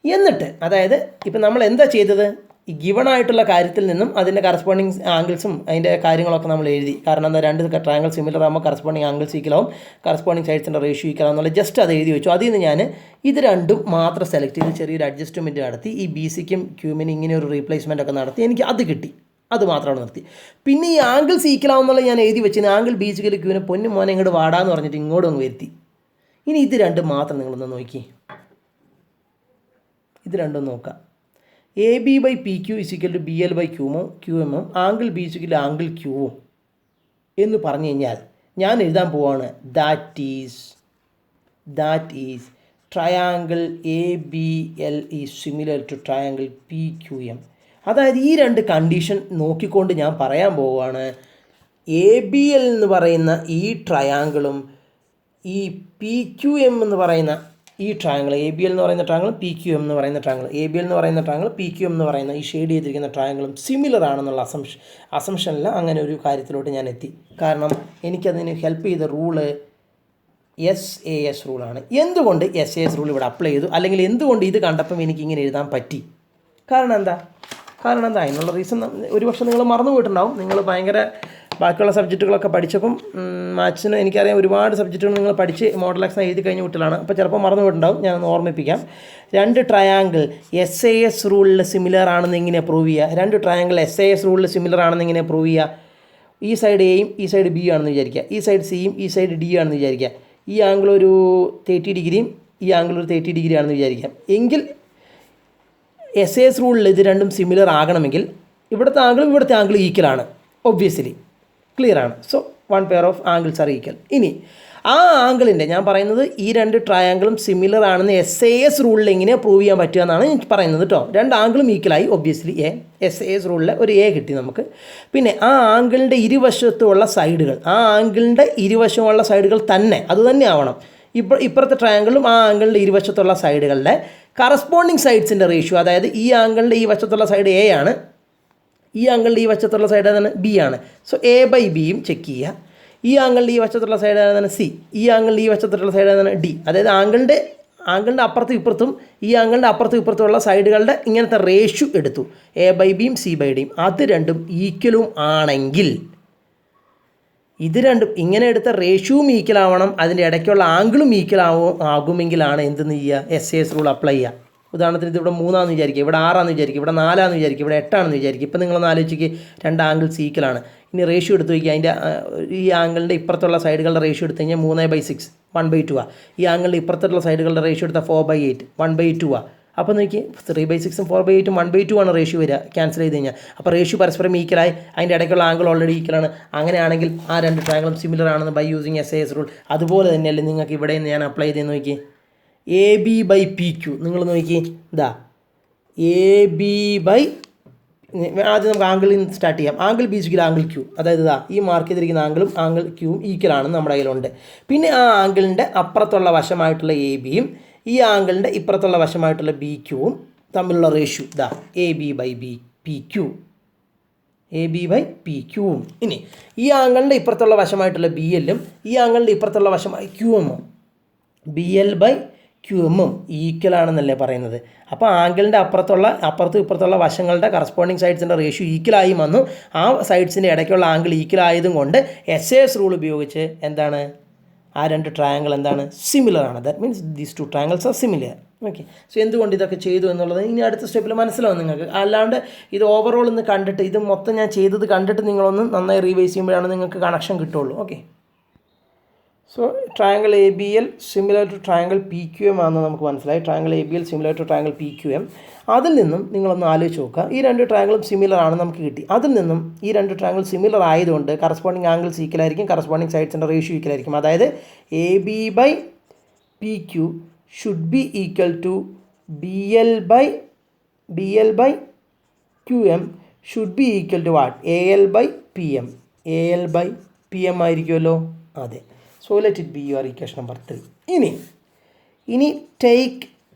എന്നിട്ട് അതായത് ഇപ്പം നമ്മൾ എന്താ ചെയ്തത്? ഈ ഗിവൺ ആയിട്ടുള്ള കാര്യത്തിൽ നിന്നും അതിൻ്റെ കറസ്പോണ്ടിങ് ആംഗിൾസും അതിൻ്റെ കാര്യങ്ങളൊക്കെ നമ്മൾ എഴുതി. കാരണം എന്താ, രണ്ട് ട്രയാങ്കിൾ സിമിലർ ആകുമ്പോൾ കറസ്പോണ്ടിങ് ആംഗിൾസ് ഈക്വലാവും, കറസ്പോണ്ടിങ് സൈഡ്സിൻ്റെ റേഷ്യോ ഈക്വലാവും എന്നുള്ള ജസ്റ്റ് അത് എഴുതി വെച്ചു. അതിൽ നിന്ന് ഞാൻ ഇത് രണ്ടും മാത്രം സെലക്ട് ചെയ്ത് ചെറിയൊരു അഡ്ജസ്റ്റ്മെൻറ്റ് നടത്തി. ഈ ബി സിക്കും ക്യൂമിനും ഇങ്ങനെ ഒരു റീപ്ലേസ്മെൻ്റ് ഒക്കെ നടത്തി. എനിക്ക് അത് കിട്ടി. അത് മാത്രമാണ് നിർത്തി. പിന്നെ ഈ ആംഗിൾസ് ഈക്വലാവുന്നുള്ള ഞാൻ എഴുതി വെച്ചിന്. ആംഗിൾ ബി സിക്കൽ ക്യൂവിന് പൊന്നും മോനെ ഇങ്ങോട്ട് വാടാന്ന് പറഞ്ഞിട്ട് ഇങ്ങോട്ടും അങ്ങ് വരുത്തി. ഇനി ഇത് രണ്ടും മാത്രം നിങ്ങളൊന്ന് നോക്കി. ഇത് രണ്ടും നോക്കാം. A B by P Q is equal to BL by QM angle B is equal angle ക്യൂവും എന്ന് പറഞ്ഞു കഴിഞ്ഞാൽ ഞാൻ എഴുതാൻ പോവാണ് that is triangle ABL is similar to triangle PQM. അതായത് ഈ രണ്ട് കണ്ടീഷൻ നോക്കിക്കൊണ്ട് ഞാൻ പറയാൻ പോവുകയാണ് ABL എന്ന് പറയുന്ന ഈ ട്രയാങ്കിളും ഈ PQM എന്ന് പറയുന്ന ഈ ട്രയാങ്കിൾ, ABL എന്ന് പറയുന്ന ട്രയാങ്കിളും PQM എന്ന് പറയുന്ന ട്രയാങ്കിൾ, ABL എന്ന് പറയുന്ന ട്രയാങ്കിൾ PQM എന്ന് പറയുന്ന ഈ ഷെയ്ഡ് ചെയ്തിരിക്കുന്ന ട്രയാങ്കിളും സിമിലർ ആണെന്നുള്ള അസംഷനിൽ അങ്ങനെ ഒരു കാര്യത്തിലോട്ട് ഞാൻ എത്തി. കാരണം എനിക്കതിന് ഹെൽപ്പ് ചെയ്ത റൂള് SAS റൂളാണ്. എന്തുകൊണ്ട് SAS റൂൾ ഇവിടെ അപ്ലൈ ചെയ്തു, അല്ലെങ്കിൽ എന്തുകൊണ്ട് ഇത് കണ്ടപ്പം എനിക്കിങ്ങനെ എഴുതാൻ പറ്റി? കാരണം എന്താ അതിനുള്ള റീസൺ ഒരുപക്ഷെ നിങ്ങൾ മറന്നു പോയിട്ടുണ്ടാവും. നിങ്ങൾ ഭയങ്കര ബാക്കിയുള്ള സബ്ജക്റ്റുകളൊക്കെ പഠിച്ചപ്പം മാത്സിന് എനിക്കറിയാം ഒരുപാട് സബ്ജക്റ്റുകൾ നിങ്ങൾ പഠിച്ച് മോഡൽ എക്സാം എഴുതി കഴിഞ്ഞ കുട്ടികളാണ്. അപ്പോൾ ചിലപ്പോൾ മറന്നുപോയിട്ടുണ്ടാവും, ഞാനൊന്ന് ഓർമ്മിപ്പിക്കാം. രണ്ട് ട്രയാങ്കിൾ SAS റൂളിൽ സിമിലർ ആണെന്ന് എങ്ങനെ പ്രൂവ് ചെയ്യുക? രണ്ട് ട്രയാങ്കിൾ SAS റൂളിൽ സിമിലർ ആണെന്ന് എങ്ങനെ പ്രൂവ് ചെയ്യുക? ഈ സൈഡ് എയും ഈ സൈഡ് ബി ആണെന്ന് വിചാരിക്കുക, ഈ സൈഡ് സിയും ഈ സൈഡ് ഡി ആണെന്ന് വിചാരിക്കുക. ഈ ആംഗിൾ ഒരു 30 ഡിഗ്രിയും ഈ ആംഗിൾ ഒരു 30 ഡിഗ്രി ആണെന്ന് വിചാരിക്കാം. എങ്കിൽ SAS റൂളിൽ ഇത് രണ്ടും സിമിലർ ആകണമെങ്കിൽ ഇവിടുത്തെ ആംഗിളും ഇവിടുത്തെ ആംഗിളും ഈക്വലാണ്, ഒബ്വിയസ്ലി ക്ലിയർ ആണ്. So one pair of angles are equal. ഇനി ആ ആംഗിളിൻ്റെ ഞാൻ പറയുന്നത് ഈ രണ്ട് ട്രയാങ്കിളും സിമിലർ ആണെന്ന് SAS റൂളിൽ എങ്ങനെ പ്രൂവ് ചെയ്യാൻ പറ്റുക എന്നാണ് ഞാൻ പറയുന്നത് കേട്ടോ. രണ്ട് ആംഗിളും ഈക്വലായി, ഒബ്വിയസ്ലി SAS റൂളിൽ ഒരു കിട്ടി നമുക്ക്. പിന്നെ ആ ആംഗിളിൻ്റെ ഇരുവശത്തുമുള്ള സൈഡുകൾ, ആ ആംഗിളിൻ്റെ ഇരുവശമുള്ള സൈഡുകൾ തന്നെ അത് തന്നെ ആവണം. ഇപ്പുറത്തെ ട്രയാങ്കിളും ആ ആംഗിളിൻ്റെ ഇരുവശത്തുള്ള സൈഡുകളുടെ കറസ്പോണ്ടിങ് സൈഡ്സിൻ്റെ റേഷ്യോ, അതായത് ഈ ആംഗിളിൻ്റെ ഈ വശത്തുള്ള സൈഡ് A ആണ്, ഈ ആംഗിളിൻ്റെ ഈ വശത്തുള്ള സൈഡ് ഏതാണ് B ആണ്. സോ A/Bയും ചെക്ക് ചെയ്യുക. ഈ ആംഗിളിൻ്റെ ഈ വശത്തുള്ള സൈഡ് ഏതാണ് C, ഈ ആംഗിളിൻ്റെ ഈ വശത്തുള്ള സൈഡ് ഏതാണ് D. അതായത് ആംഗിളിൻ്റെ അപ്പുറത്തും ഇപ്പുറത്തും ഈ ആംഗിളിൻ്റെ അപ്പുറത്തും ഇപ്പുറത്തുമുള്ള സൈഡുകളുടെ ഇങ്ങനത്തെ റേഷ്യോ എടുത്തു, A/Bയും C/Dയും. അത് രണ്ടും ഈക്വലും ആണെങ്കിൽ, ഇത് രണ്ടും ഇങ്ങനെ എടുത്ത റേഷ്യോയും ഈക്വൽ ആവണം, അതിൻ്റെ ഇടയ്ക്കുള്ള ആംഗിളും ഈക്വൽ ആകുമെങ്കിലാണ് എന്തെന്ന് ചെയ്യുക? SAS റൂൾ അപ്ലൈ ചെയ്യുക. ഉദാഹരണത്തിന് ഇതിവിടെ 3 വിചാരിക്കുക, ഇവിടെ 6 വിചാരിക്കുക, ഇവിടെ 4 വിചാരിക്കുക, ഇവിടെ 8 വിചാരിക്കുക. ഇപ്പം നിങ്ങളൊന്ന് ആലോചിക്കുക, രണ്ട് ആംഗിൾസ് ഈക്വലാണ്. ഇനി റേഷ്യോ എടുത്ത് വയ്ക്കുക, അതിൻ്റെ ഈ ആംഗിളിൻ്റെ ഇപ്പുറത്തുള്ള സൈഡുകളുടെ റേഷ്യോ എടുത്ത് കഴിഞ്ഞാൽ 3/6 1/2 ആണ്. ഈ ആംഗിളിൻ്റെ ഇപ്പുറത്തുള്ള സൈഡുകളുടെ റേഷ്യോ എടുത്താൽ 4/8 1/2 ആണ്. അപ്പോൾ നോക്കി 3/6ഉം 4/8ഉം 1/2 ആണ് റേഷ്യോ വരിക ക്യാൻസൽ ചെയ്ത് കഴിഞ്ഞാൽ. അപ്പോൾ റേഷ്യോ പരസ്പരം ഈക്വലായി, അതിൻ്റെ ഇടയ്ക്കുള്ള ആംഗിൾ ഓൾറെഡി ഈക്വലാണ്. അങ്ങനെയാണെങ്കിൽ ആ രണ്ട് ട്രയാങ്കിളും സിമിലർ ആണെന്ന് ബൈ യൂസിങ് SAS റൂൾ. അതുപോലെ തന്നെയല്ലേ നിങ്ങൾക്ക് ഇവിടെ ഞാൻ അപ്ലൈ ചെയ്ത് നോക്കി, AB/PQ. നിങ്ങൾ നോക്കി, ഇതാ AB ആദ്യം നമുക്ക് ആംഗിളിൽ നിന്ന് സ്റ്റാർട്ട് ചെയ്യാം. ആംഗിൾ B = ആംഗിൾ Q, അതായത് ഇതാ ഈ മാർക്ക് ചെയ്തിരിക്കുന്ന ആംഗിളും ആംഗിൾ Qയും ഈക്വലാണെന്ന് നമ്മുടെ കയ്യിലുണ്ട്. പിന്നെ ആ ആംഗിളിൻ്റെ അപ്പുറത്തുള്ള വശമായിട്ടുള്ള AB-യും ഈ ആംഗിളിൻ്റെ ഇപ്പുറത്തുള്ള വശമായിട്ടുള്ള BQവും തമ്മിലുള്ള റേഷ്യോ ഇതാ AB/PQ. AB/PQവും. ഇനി ഈ ആംഗിളിൻ്റെ ഇപ്പുറത്തുള്ള വശമായിട്ടുള്ള BL-ഉം ഈ ആംഗിളിൻ്റെ ഇപ്പുറത്തുള്ള വശമായ QM-ഉം BL/QM ഈക്വലാണെന്നല്ലേ പറയുന്നത്. അപ്പോൾ ആംഗിളിൻ്റെ അപ്പുറത്തും ഇപ്പുറത്തുള്ള വശങ്ങളുടെ കറസ്പോണ്ടിങ് സൈഡ്സിൻ്റെ റേഷ്യോ ഈക്വലായി വന്നു. ആ സൈഡ്സിൻ്റെ ഇടയ്ക്കുള്ള ആംഗിൾ ഈക്വൽ ആയതും കൊണ്ട് SAS റൂൾ ഉപയോഗിച്ച് എന്താണ്, ആ രണ്ട് ട്രയാങ്കിൾ എന്താണ്, സിമിലർ ആണ്. That means these two triangles are similar. Okay. So എന്തുകൊണ്ട് ഇതൊക്കെ ചെയ്തു എന്നുള്ളത് ഇനി അടുത്ത സ്റ്റെപ്പിൽ മനസ്സിലാവും നിങ്ങൾക്ക്. അല്ലാണ്ട് ഇത് ഓവറോൾ ഒന്ന് കണ്ടിട്ട്, ഇത് മൊത്തം ഞാൻ ചെയ്തത് കണ്ടിട്ട് നിങ്ങളൊന്ന് നന്നായി റീവൈസ് ചെയ്യുമ്പോഴാണ് നിങ്ങൾക്ക് കണക്ഷൻ കിട്ടുള്ളൂ. Okay. So triangle ABL similar to triangle PQM ആണെന്ന് നമുക്ക് മനസ്സിലായി. Triangle ABL similar to triangle PQM. അതിൽ നിന്നും നിങ്ങളൊന്ന് ആലോചിച്ച് നോക്കുക, ഈ രണ്ട് ട്രയാങ്കിളും സിമിലർ ആണ് നമുക്ക് കിട്ടി. അതിൽ നിന്നും ഈ രണ്ട് ട്രയാങ്കിൾ സിമിലർ ആയതുകൊണ്ട് കറസ്പോണ്ടിങ് ആംഗിൾസ് ഈക്വൽ ആയിരിക്കും, കറസ്പോണ്ടിങ് സൈഡ്സിൻ്റെ റേഷ്യോ ഈക്വൽ ആയിരിക്കും. അതായത് AB/PQ should be equal to BL/QM should be equal to what? AL/PM. AL/PM ആയിരിക്കുമല്ലോ. അതെ. So let it be your equation number 3. ഇനി ടേക്ക്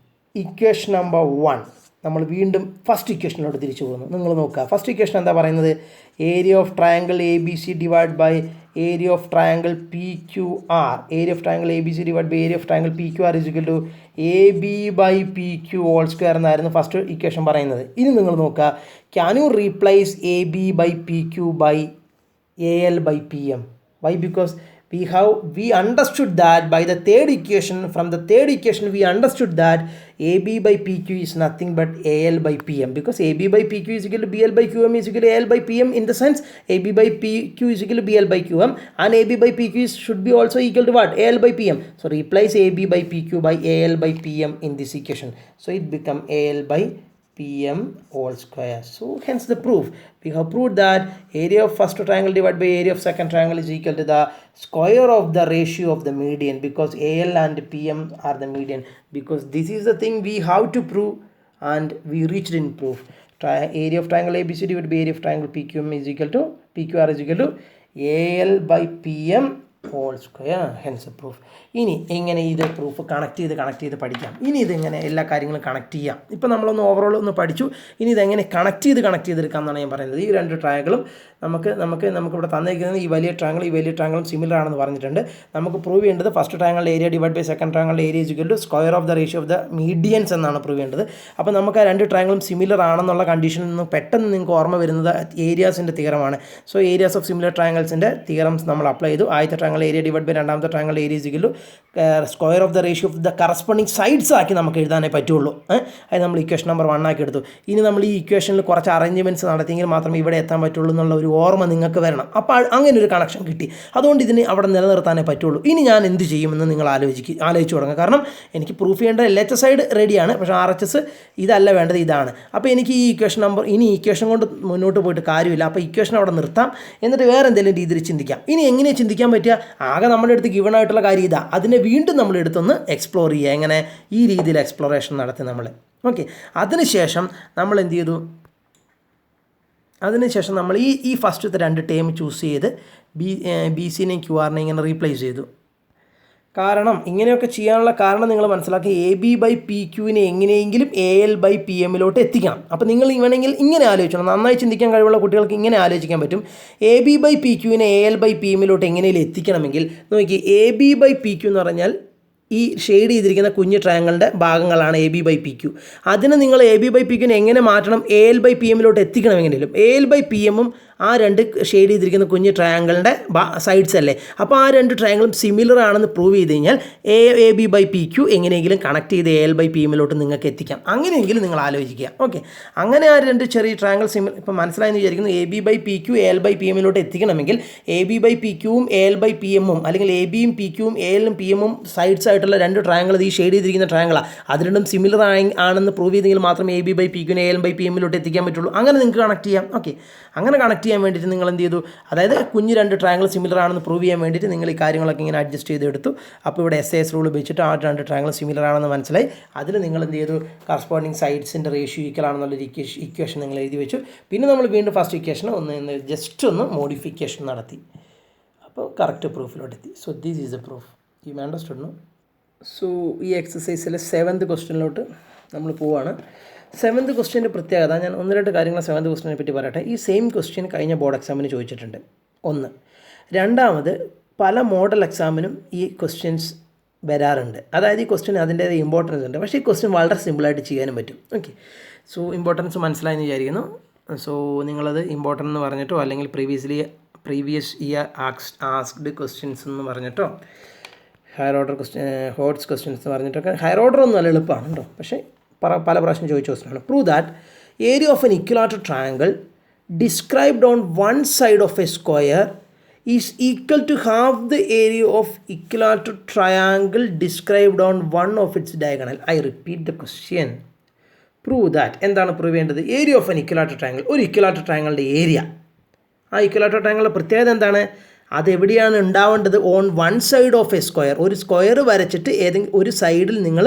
ഇക്വേഷൻ നമ്പർ 1. നമ്മൾ വീണ്ടും ഫസ്റ്റ് ഇക്വേഷനിലോട്ട് തിരിച്ചു പോകുന്നു. നിങ്ങൾ നോക്കുക, ഫസ്റ്റ് ഇക്വേഷൻ എന്താ പറയുന്നത്? Area of triangle ABC divide by area of triangle PQR. Area of triangle ABC divide by area of triangle PQR is equal to AB/PQ whole square എന്നായിരുന്നു first equation പറയുന്നത്. ഇനി നിങ്ങൾ നോക്കുക, can you replace AB/PQ by AL/PM? Why? Because we understood that by the third equation. From the third equation we understood that AB/PQ is nothing but AL/PM, because AB/PQ is equal to BL/QM is equal to AL/PM. in the sense AB/PQ is equal to BL/QM and AB/PQ should be also equal to what? AL/PM. So replace AB/PQ by AL/PM in this equation, so it become AL/PM whole square. So hence the proof. We have proved that area of first triangle divided by area of second triangle is equal to the square of the ratio of the median, because AL and PM are the median. Because this is the thing we have to prove and we reached in proof. Area of triangle ABC divided by area of triangle PQR is equal to AL/PM whole square hence proof. ഇനി എങ്ങനെ ഇത് proof connect ചെയ്ത് പഠിക്കാം. ഇനി ഇതെങ്ങനെ എല്ലാ കാര്യങ്ങളും connect ചെയ്യാം. ഇപ്പോൾ നമ്മളൊന്ന് ഓവറോൾ ഒന്ന് പഠിച്ചു. ഇനി ഇതെങ്ങനെ കണക്ട് ചെയ്തെടുക്കാം എന്നാണ് ഞാൻ പറയുന്നത്. ഈ രണ്ട് ട്രയാങ്കിളും നമുക്കിവിടെ തന്നിരിക്കുന്നത് ഈ വലിയ ട്രയാങ്കിളും സിമിലർ ആണെന്ന് പറഞ്ഞിട്ടുണ്ട്. നമുക്ക് പ്രൂവ് ചെയ്യേണ്ടത് ഫസ്റ്റ് ട്രയാങ്കിളിൻ്റെ ഏരിയ ഡിവൈഡ് ബൈ സെക്കൻഡ് ട്രയാങ്കിളിൻ്റെ area equal to square of the ratio of the medians എന്നാണ് പ്രൂവ് ചെയ്യേണ്ടത്. അപ്പോൾ നമുക്ക് ആ രണ്ട് ട്രയാങ്കിളും സിമിലർ ആണെന്നുള്ള കണ്ടീഷനിൽ നിന്ന് പെട്ടെന്ന് നിങ്ങൾക്ക് ഓർമ്മ വരുന്നത് ഏരിയാസിൻ്റെ തിയറമാണ്. സോ ഏരിയാസ് ഓഫ് സിമിലർ ട്രയാങ്കിൾസിൻ്റെ തിയറംസ് നമ്മൾ അപ്ലൈ ചെയ്തു. ആദ്യത്തെ ട്രയാങ്കിൾ ഏരിയ ഡിവൈഡ് ബൈ രണ്ടാമത്തെ triangle area equal to square of the ratio of the corresponding sides ആക്കി നമുക്ക് എഴുതാനേ പറ്റുള്ളൂ. അത് നമ്മൾ ഇക്വേഷൻ നമ്പർ 1 ആക്കി എടുത്തു. ഇനി നമ്മൾ ഈ ഇക്വേഷനിൽ കുറച്ച് അറേഞ്ച്മെൻറ്റ്സ് നടത്തിയെങ്കിൽ മാത്രമേ ഇവിടെ എത്താൻ പറ്റുള്ളൂ എന്നുള്ള ഒരു ഓർമ്മ നിങ്ങൾക്ക് വരണം. അപ്പോൾ അങ്ങനെ ഒരു കണക്ഷൻ കിട്ടി. അതുകൊണ്ട് ഇതിന് അവിടെ നിലനിർത്താനേ പറ്റുള്ളൂ. ഇനി ഞാൻ എന്ത് ചെയ്യുമെന്ന് നിങ്ങൾ ആലോചിച്ച് തുടങ്ങുക. കാരണം എനിക്ക് പ്രൂഫ് ചെയ്യേണ്ട LHS സൈഡ് റെഡിയാണ്, പക്ഷേ RHS ഇതല്ല വേണ്ടത്, ഇതാണ്. അപ്പോൾ എനിക്ക് ഈ ഇക്വേഷൻ കൊണ്ട് മുന്നോട്ട് പോയിട്ട് കാര്യമില്ല. അപ്പോൾ ഇക്വേഷൻ അവിടെ നിർത്താം. എന്നിട്ട് വേറെ എന്തെങ്കിലും രീതിയിൽ ചിന്തിക്കാം. ഇനി എങ്ങനെ ചിന്തിക്കാൻ പറ്റുക? ആകെ നമ്മുടെ അടുത്ത് ഗിവൺ ആയിട്ടുള്ള കാര്യം ഇതാ. അതിനെ വീണ്ടും നമ്മൾ എടുത്തൊന്ന് എക്സ്പ്ലോർ ചെയ്യുക. എങ്ങനെ ഈ രീതിയിൽ എക്സ്പ്ലോറേഷൻ നടത്തി നമ്മൾ. ഓക്കെ, അതിനുശേഷം നമ്മൾ എന്ത് ചെയ്തു? അതിനുശേഷം നമ്മൾ ഈ ഫസ്റ്റത്തെ രണ്ട് ടേം ചൂസ് ചെയ്ത് BCനെയും QRനെയും ഇങ്ങനെ റീപ്ലേസ് ചെയ്തു. കാരണം ഇങ്ങനെയൊക്കെ ചെയ്യാനുള്ള കാരണം നിങ്ങൾ മനസ്സിലാക്കി. AB/PQവിനെ എങ്ങനെയെങ്കിലും AL/PM എത്തിക്കണം. അപ്പോൾ നിങ്ങൾ വേണമെങ്കിൽ ഇങ്ങനെ ആലോചിക്കണം. നന്നായി ചിന്തിക്കാൻ കഴിവുള്ള കുട്ടികൾക്ക് ഇങ്ങനെ ആലോചിക്കാൻ പറ്റും. AB/PQവിനെ AL/PM എങ്ങനെയും എത്തിക്കണമെങ്കിൽ നോക്കി, AB/PQ എന്ന് പറഞ്ഞാൽ ഈ ഷെയ്ഡ് ചെയ്തിരിക്കുന്ന കുഞ്ഞ് ട്രയാങ്കിളിൻ്റെ ഭാഗങ്ങളാണ് AB/PQ. അതിന് നിങ്ങൾ AB/PQവിനെ എങ്ങനെ മാറ്റണം? AL/PM എത്തിക്കണമെങ്കിലും AL/PMഉം ആ രണ്ട് ഷെയ്ഡ് ചെയ്തിരിക്കുന്ന കുഞ്ഞ് ട്രയാങ്കിളിൻ്റെ സൈഡ്സ് അല്ലേ. അപ്പോൾ ആ രണ്ട് ട്രയാങ്കിളും സിമിലർ ആണെന്ന് പ്രൂവ് ചെയ്ത് കഴിഞ്ഞാൽ AB/PQ എങ്ങനെയെങ്കിലും കണക്ട് ചെയ്ത് AL/PM നിങ്ങൾക്ക് എത്തിക്കാം. അങ്ങനെയെങ്കിലും നിങ്ങൾ ആലോചിക്കുക. ഓക്കെ, അങ്ങനെ ആ രണ്ട് ചെറിയ ട്രയാങ്കിൾ ഇപ്പോൾ മനസ്സിലായെന്ന് വിചാരിക്കുന്നു. AB/PQ AL/PM എത്തിക്കണമെങ്കിൽ AB/PQവും AL/PMഉം അല്ലെങ്കിൽ ABയും PQവും ALഉം PMഉം സൈഡ്സ് ആയിട്ടുള്ള രണ്ട് ട്രയാങ്കിൾ, ഈ ഷെയ്ഡ് ചെയ്തിരിക്കുന്ന ട്രയാങ്കിളാണ്. അത് രണ്ടും സിമിലർ ആണെന്ന് പ്രൂവ് ചെയ്തെങ്കിൽ മാത്രമേ AB/PQവിനെ AL/PM എത്തിക്കാൻ പറ്റുള്ളൂ. അങ്ങനെ നിങ്ങൾക്ക് കണക്ട് ചെയ്യാം. ഓക്കെ, അങ്ങനെ കണക്ട് ചെയ്യാൻ വേണ്ടിയിട്ട് നിങ്ങൾ എന്ത് ചെയ്തു? അതായത് കുഞ്ഞ് രണ്ട് ട്രയാങ്കിൾ സിമിലർ ആണെന്ന് പ്രൂവ് ചെയ്യാൻ വേണ്ടിയിട്ട് നിങ്ങൾ ഈ കാര്യങ്ങളൊക്കെ ഇങ്ങനെ അഡ്ജസ്റ്റ് ചെയ്തെടുത്തു. അപ്പോൾ ഇവിടെ SAS റൂൾ ഉപയോഗിച്ചിട്ട് ആ രണ്ട് ട്രയാങ്കിൾ സിമിലർ ആണെന്ന് മനസ്സിലായി. അതിൽ നിങ്ങൾ എന്ത് ചെയ്തു? കറസ്പോണ്ടിങ് സൈഡ്സിൻ്റെ റേഷ്യോ ഈക്വൽ ആണെന്നുള്ളൊരു ഇക്വേഷൻ നിങ്ങൾ എഴുതി വെച്ചു. പിന്നെ നമ്മൾ വീണ്ടും ഫസ്റ്റ് ഇക്വേഷൻ ജസ്റ്റ് ഒന്ന് മോഡിഫിക്കേഷൻ നടത്തി. അപ്പോൾ കറക്റ്റ് പ്രൂഫിലോട്ടെത്തി. So this is a proof. You understood no? So ഈ എക്സസൈസിലെ 7th ക്വസ്റ്റ്യനിലോട്ട് നമ്മൾ പോവുകയാണ്. 7th ക്വസ്റ്റ്യൻ്റെ പ്രത്യേകത ഞാൻ 1-2 കാര്യങ്ങൾ 7th ക്വസ്റ്റ്യനെ പറ്റി പറയട്ടെ. ഈ സെയിം ക്വസ്റ്റ്യൻ കഴിഞ്ഞ ബോർഡ് എക്സാമിന് ചോദിച്ചിട്ടുണ്ട്. ഒന്ന്. രണ്ടാമത് പല മോഡൽ എക്സാമിനും ഈ ക്വസ്റ്റ്യൻസ് വരാറുണ്ട്. അതായത് ഈ ക്വസ്റ്റ്യൻ അതിൻ്റേത് ഇമ്പോർട്ടൻസ് ഉണ്ട്, പക്ഷേ ഈ ക്വസ്റ്റ്യൻ വളരെ സിമ്പിളായിട്ട് ചെയ്യാനും പറ്റും. ഓക്കെ, സോ ഇമ്പോർട്ടൻസ് മനസ്സിലായെന്ന് വിചാരിക്കുന്നു. സോ നിങ്ങളത് ഇമ്പോർട്ടൻ്റ് എന്ന് പറഞ്ഞിട്ടോ അല്ലെങ്കിൽ പ്രീവിയസ് ഇയർ ആസ്ക്ഡ് ക്വസ്റ്റ്യൻസ് എന്ന് പറഞ്ഞിട്ടോ ഹയർ ഓർഡർ ഹോട്ട്സ് ക്വസ്റ്റ്യൻസ് എന്ന് പറഞ്ഞിട്ടൊക്കെ, ഹയർ ഓർഡർ ഒന്നും നല്ല എളുപ്പമാണ് കേട്ടോ, പക്ഷേ പല പ്രാവശ്യം ചോദിച്ച ക്വസ്റ്റ്യനാണ്. Prove that area of an equilateral triangle described on one side of a square is equal to half the area of equilateral triangle described on one of its diagonal. I repeat the question. Prove that. എന്താണ് prove ചെയ്യേണ്ടത്? Area of an equilateral triangle, ഒരു equilateral ട്രയാങ്കിളിൻ്റെ area. ആ ഇക്വലാറ്റർ ട്രയാങ്കിളിൻ്റെ പ്രത്യേകത എന്താണ്? അതെവിടെയാണ് ഉണ്ടാവേണ്ടത്? On one side of a square. ഒരു സ്ക്വയർ വരച്ചിട്ട് ഏതെങ്കിലും ഒരു സൈഡിൽ നിങ്ങൾ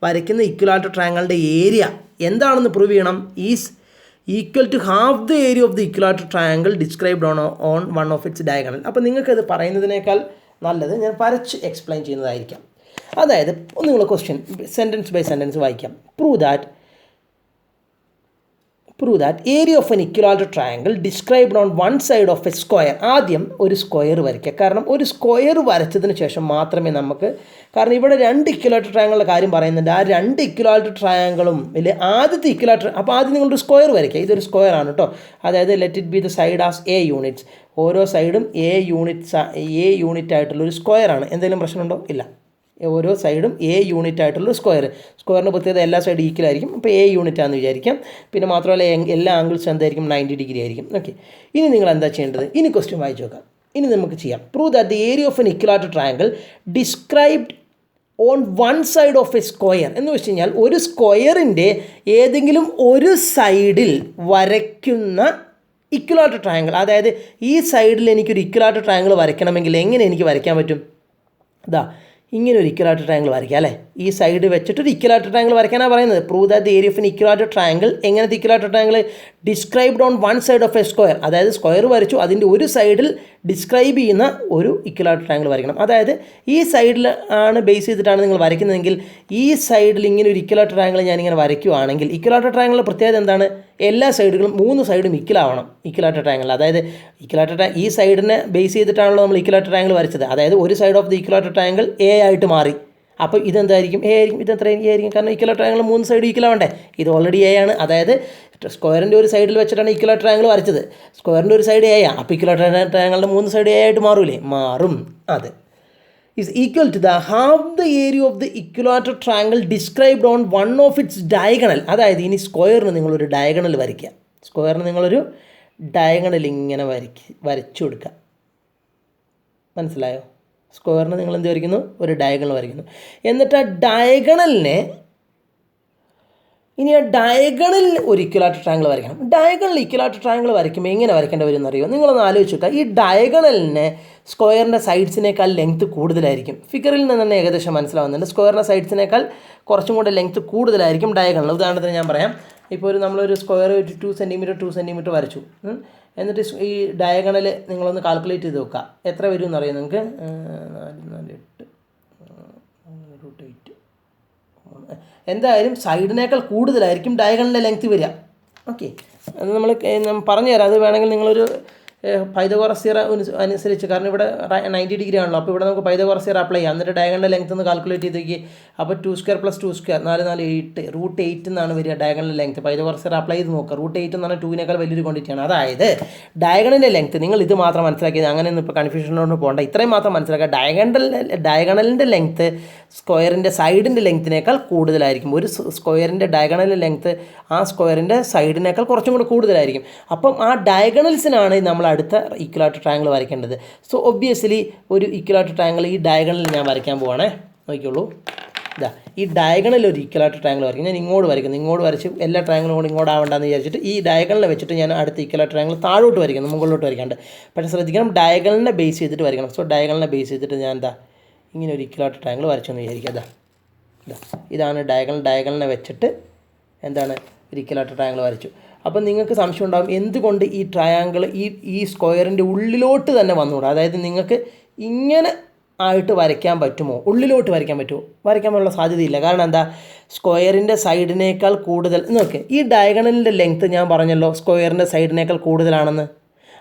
വരയ്ക്കുന്ന ഇക്വലാറ്റർ ട്രയാങ്കിളിൻ്റെ ഏരിയ എന്താണെന്ന് പ്രൂവ് ചെയ്യണം. Is equal to half the area of the equilateral triangle described on one of its diagonal. അപ്പോൾ നിങ്ങൾക്കത് പറയുന്നതിനേക്കാൾ നല്ലത് ഞാൻ വരച്ച് എക്സ്പ്ലെയിൻ ചെയ്യുന്നതായിരിക്കാം. അതായത് നിങ്ങൾ ക്വസ്റ്റ്യൻ സെൻറ്റൻസ് ബൈ സെൻറ്റൻസ് വായിക്കാം. Prove that area of an equilateral triangle described on one side of a square. ആദ്യം ഒരു സ്ക്വയർ വരയ്ക്കുക. കാരണം ഒരു സ്ക്വയർ വരച്ചതിന് ശേഷം മാത്രമേ നമുക്ക്, കാരണം ഇവിടെ രണ്ട് ഇക്വലാറ്റർ ട്രയാങ്കിളിൻ്റെ കാര്യം പറയുന്നുണ്ട്. ആ രണ്ട് ഇക്വലാറ്റർ ട്രയാങ്കിളും ഇല്ലേ ആദ്യത്തെ ഇക്വലാറ്റർ. അപ്പോൾ ആദ്യം നിങ്ങളൊരു സ്ക്വയർ വരയ്ക്കുക. ഇതൊരു സ്ക്വയർ ആണ് കേട്ടോ. അതായത് let it B the side as A units. ഓരോ സൈഡും A യൂണിറ്റ് ആയിട്ടുള്ളൊരു സ്ക്വയർ ആണ്. എന്തെങ്കിലും പ്രശ്നമുണ്ടോ? ഇല്ല. ഓരോ സൈഡും A യൂണിറ്റ് ആയിട്ടുള്ള സ്ക്വയറിന് പ്രത്യേകത എല്ലാ സൈഡും ഈക്വൽ ആയിരിക്കും. അപ്പോൾ A യൂണിറ്റ് ആണെന്ന് വിചാരിക്കാം. പിന്നെ മാത്രമല്ല എല്ലാ ആംഗിൾസും എന്തായിരിക്കും? 90 ഡിഗ്രി ആയിരിക്കും. ഓക്കെ, ഇനി നിങ്ങൾ എന്താ ചെയ്യേണ്ടത്? ഇനി ക്വസ്റ്റ്യൻ വായിച്ചു നോക്കാം. ഇനി നമുക്ക് ചെയ്യാം. Prove that the area of an equilateral triangle described on one side of a square എന്ന് വെച്ച് കഴിഞ്ഞാൽ ഒരു സ്ക്വയറിൻ്റെ ഏതെങ്കിലും ഒരു സൈഡിൽ വരയ്ക്കുന്ന ഇക്വലാറ്റർ ട്രയാങ്കിൾ. അതായത് ഈ സൈഡിൽ എനിക്കൊരു ഇക്വലാറ്റർ ട്രയാങ്കിൾ വരയ്ക്കണമെങ്കിൽ എങ്ങനെ എനിക്ക് വരയ്ക്കാൻ പറ്റും? ഇതാ ഇങ്ങനെ ഒരു ഇക്വലാറ്റർ ട്രയാങ്കിൾ വരയ്ക്കുക അല്ലേ. ഈ സൈഡ് വെച്ചിട്ടൊരു ഇക്വലാറ്റർ ട്രയാങ്കിൾ വരയ്ക്കാനാണ് പറയുന്നത്. Prove that the area of an equilateral triangle. എങ്ങനത്തെ equilateral triangle? Described on one side of a square. അതായത് സ്ക്വയർ വരച്ചു, അതിൻ്റെ ഒരു സൈഡിൽ ഡിസ്ക്രൈബ് ചെയ്യുന്ന ഒരു ഇക്വലാറ്റർ ട്രയാങ്കിൾ വരയ്ക്കണം. അതായത് ഈ സൈഡിൽ ആണ് ബേസ് ചെയ്തിട്ടാണ് നിങ്ങൾ വരയ്ക്കുന്നതെങ്കിൽ ഈ സൈഡിൽ ഇങ്ങനെ ഒരു ഇക്വലാറ്റർ ട്രയാങ്കിൾ ഞാനിങ്ങനെ വരയ്ക്കുകയാണെങ്കിൽ ഇക്വലാറ്റർ ട്രയാങ്കിളിൻ്റെ പ്രത്യേകത എന്താണ്? എല്ലാ സൈഡുകളും 3 സൈഡും ഇക്വലാവണം ഇക്വലാറ്റർ ട്രയാങ്കിൾ. അതായത് ഈ സൈഡിനെ ബേസ് ചെയ്തിട്ടാണല്ലോ നമ്മൾ ഇക്വലാറ്റർ ട്രയാങ്കിൾ വരച്ചത്. അതായത് ഒരു side of the equilateral triangle A ആയിട്ട് മാറി. അപ്പോൾ ഇതെന്തായിരിക്കും? എ ആയിരിക്കും. ഇതെത്ര എ ആയിരിക്കും? കാരണം ഇക്വലാറ്റർ ട്രയാങ്കിൾ 3 സൈഡ് ഈക്വലാവണ്ടേ. ഇത് ഓൾറെഡി എ ആണ്. അതായത് സ്ക്വയറിൻ്റെ ഒരു സൈഡിൽ വെച്ചിട്ടാണ് ഇക്വലാറ്റർ ട്രയാങ്കിൾ വരച്ചത്. സ്ക്വയറിൻ്റെ ഒരു സൈഡ് എ ആണ്. അപ്പോൾ ഇക്വലാറ്റർ ട്രയാങ്കിളിൻ്റെ 3 സൈഡ് എ ആയിട്ട് മാറൂലേ? മാറും. അതെ. is equal to the half the area of the equilateral triangle described on one of its diagonal. അതായത് ഇനി സ്ക്വയറിന് നിങ്ങളൊരു ഡയഗണൽ വരയ്ക്കുക. സ്ക്വയറിന് നിങ്ങളൊരു ഡയഗണൽ ഇങ്ങനെ വരച്ചു കൊടുക്കുക. മനസ്സിലായോ? സ്ക്വയറിന് നിങ്ങൾ എന്ത് വരയ്ക്കുന്നു? ഒരു ഡയഗണൽ വരയ്ക്കുന്നു. എന്നിട്ട് ആ ഡയഗണലിനെ ഇനി ആ ഡയഗണലിൽ ഒരു ഇക്വലാറ്റർ ട്രയാങ്കിൾ വരയ്ക്കണം. ഡയഗണൽ ഇക്വലാറ്റർ ട്രയാങ്കിൾ വരയ്ക്കുമ്പോൾ എങ്ങനെ വരയ്ക്കേണ്ടി വരും എന്നറിയോ? നിങ്ങളൊന്ന് ആലോചിച്ച് നോക്കുക. ഈ ഡയഗണലിന് സ്ക്വയറിൻ്റെ സൈഡ്സിനേക്കാൾ ലെങ്ത്ത് കൂടുതലായിരിക്കും. ഫിഗറിൽ നിന്ന് തന്നെ ഏകദേശം മനസ്സിലാവുന്നുണ്ട്. സ്ക്വയറിൻ്റെ സൈഡ്സിനേക്കാൾ കുറച്ചും കൂടെ ലെങ്ത്ത് കൂടുതലായിരിക്കും ഡയഗണൽ. ഉദാഹരണത്തിന് ഞാൻ പറയാം. ഇപ്പോൾ നമ്മളൊരു സ്ക്വയർ 2 സെൻറ്റിമീറ്റർ വരച്ചു. എന്നിട്ട് ഈ ഡയഗണൽ നിങ്ങളൊന്ന് കാൽക്കുലേറ്റ് ചെയ്ത് നോക്കുക. എത്ര വരും എന്നറിയാം നിങ്ങൾക്ക്? 4 8 √8. എന്തായാലും സൈഡിനേക്കാൾ കൂടുതലായിരിക്കും ഡയഗണലിൻ്റെ ലെങ്ത്ത് വരിക. ഓക്കെ, അത് നമ്മൾ പറഞ്ഞു തരാം. അത് വേണമെങ്കിൽ നിങ്ങളൊരു പൈതഗോറസ് തിയറം അനുസരിച്ച്, കാരണം ഇവിടെ 90 ഡിഗ്രി ആണല്ലോ. അപ്പോൾ ഇവിടെ നമുക്ക് പൈതഗോറസ് തിയറം അപ്ലൈ ചെയ്യാം. എന്നിട്ട് ഡയഗണലിൻ്റെ ലെങ്ത്ത് ഒന്ന് കാൽക്കുലേറ്റ് ചെയ്ത് നോക്കി. അപ്പോൾ 2² + 2² 4 4 8 √8 എന്നാണ് വരിക ഡയഗണലിൻ്റെ ലെങ്ത്ത്. പൈതഗോറസ് തിയറം അപ്ലൈ ചെയ്ത് നോക്കുക. √8 എന്ന് പറഞ്ഞാൽ 2-നേക്കാൾ വലിയൊരു ക്വാണ്ടിറ്റിയാണ്. അതായത് ഡയഗണലിൻ്റെ ലെങ്ത്ത്, നിങ്ങൾ ഇത് മാത്രം മനസ്സിലാക്കിയത്, അങ്ങനെയൊന്നും ഇപ്പോൾ കൺഫ്യൂഷനോട് പോകണ്ട. ഇത്രയും മാത്രം മനസ്സിലാക്കുക. ഡയഗണലിൻ്റെ ലെങ്ത്ത് സ്ക്വയറിൻ്റെ സൈഡിൻ്റെ ലെങ്ത്തിനേക്കാൾ കൂടുതലായിരിക്കും. ഒരു സ്ക്വയറിൻ്റെ ഡയഗണലിൻ്റെ ലെങ്ത്ത് ആ സ്ക്വയറിൻ്റെ സൈഡിനേക്കാൾ കുറച്ചും കൂടെ കൂടുതലായിരിക്കും. അപ്പം ആ ഡയഗണൽസിനാണ് നമ്മൾ അടുത്ത ഇക്വലാറ്റർ ട്രയാങ്കിൾ വരയ്ക്കേണ്ടത്. സോ ഒബ്വിയസ്ലി ഒരു ഇക്വലാറ്റർ ട്രയാങ്കിൾ ഈ ഡയഗണലിൽ ഞാൻ വരയ്ക്കാൻ പോവാണേ. നോക്കിക്കോളൂ. ഇതാ ഈ ഡയഗണലിൽ ഒരു ഇക്വലാറ്റർ ട്രയാങ്കിൾ വരയ്ക്കും. ഞാൻ ഇങ്ങോട്ട് വരയ്ക്കുന്നു. ഇങ്ങോട്ട് വരച്ച് എല്ലാ ട്രയാങ്കിളും കൂടി ഇങ്ങോട്ടാവണ്ടെന്ന് വിചാരിച്ചിട്ട് ഈ ഡയഗണലിൽ വെച്ചിട്ട് ഞാൻ അടുത്ത ഇക്വലാറ്റർ ട്രയാങ്കിൾ താഴോട്ട് വരയ്ക്കുന്നു, മുകളിലോട്ട് വരയ്ക്കാണ്ട്. പക്ഷേ ശ്രദ്ധിക്കണം, ഡയഗണലിനെ ബേസ് ചെയ്തിട്ട് വരയ്ക്കണം. സോ ഡയഗണലിനെ ബേസ് ചെയ്തിട്ട് ഞാൻ എന്താ ഇങ്ങനെ ഒരു ഇക്വലാറ്റർ ട്രയാങ്കിൾ വരച്ചെന്ന് വിചാരിക്കുക. ഇതാണ് ഡയഗണലിനെ വെച്ചിട്ട് എന്താണ് ഒരു ഇക്വലാറ്റർ ട്രയാങ്കിൾ വരച്ചു. അപ്പം നിങ്ങൾക്ക് സംശയം ഉണ്ടാകും, എന്തുകൊണ്ട് ഈ ട്രയാങ്കിൾ ഈ സ്ക്വയറിൻ്റെ ഉള്ളിലോട്ട് തന്നെ വന്നുകൂടാ? അതായത് നിങ്ങൾക്ക് ഇങ്ങനെ ആയിട്ട് വരയ്ക്കാൻ പറ്റുമോ? ഉള്ളിലോട്ട് വരയ്ക്കാൻ പറ്റുമോ? വരയ്ക്കാനുള്ള സാധ്യതയില്ല. കാരണം എന്താ? സ്ക്വയറിൻ്റെ സൈഡിനേക്കാൾ കൂടുതൽ നോക്ക്. ഈ ഡയഗണലിൻ്റെ ലെങ്ത്ത് ഞാൻ പറഞ്ഞല്ലോ സ്ക്വയറിൻ്റെ സൈഡിനേക്കാൾ കൂടുതലാണെന്ന്.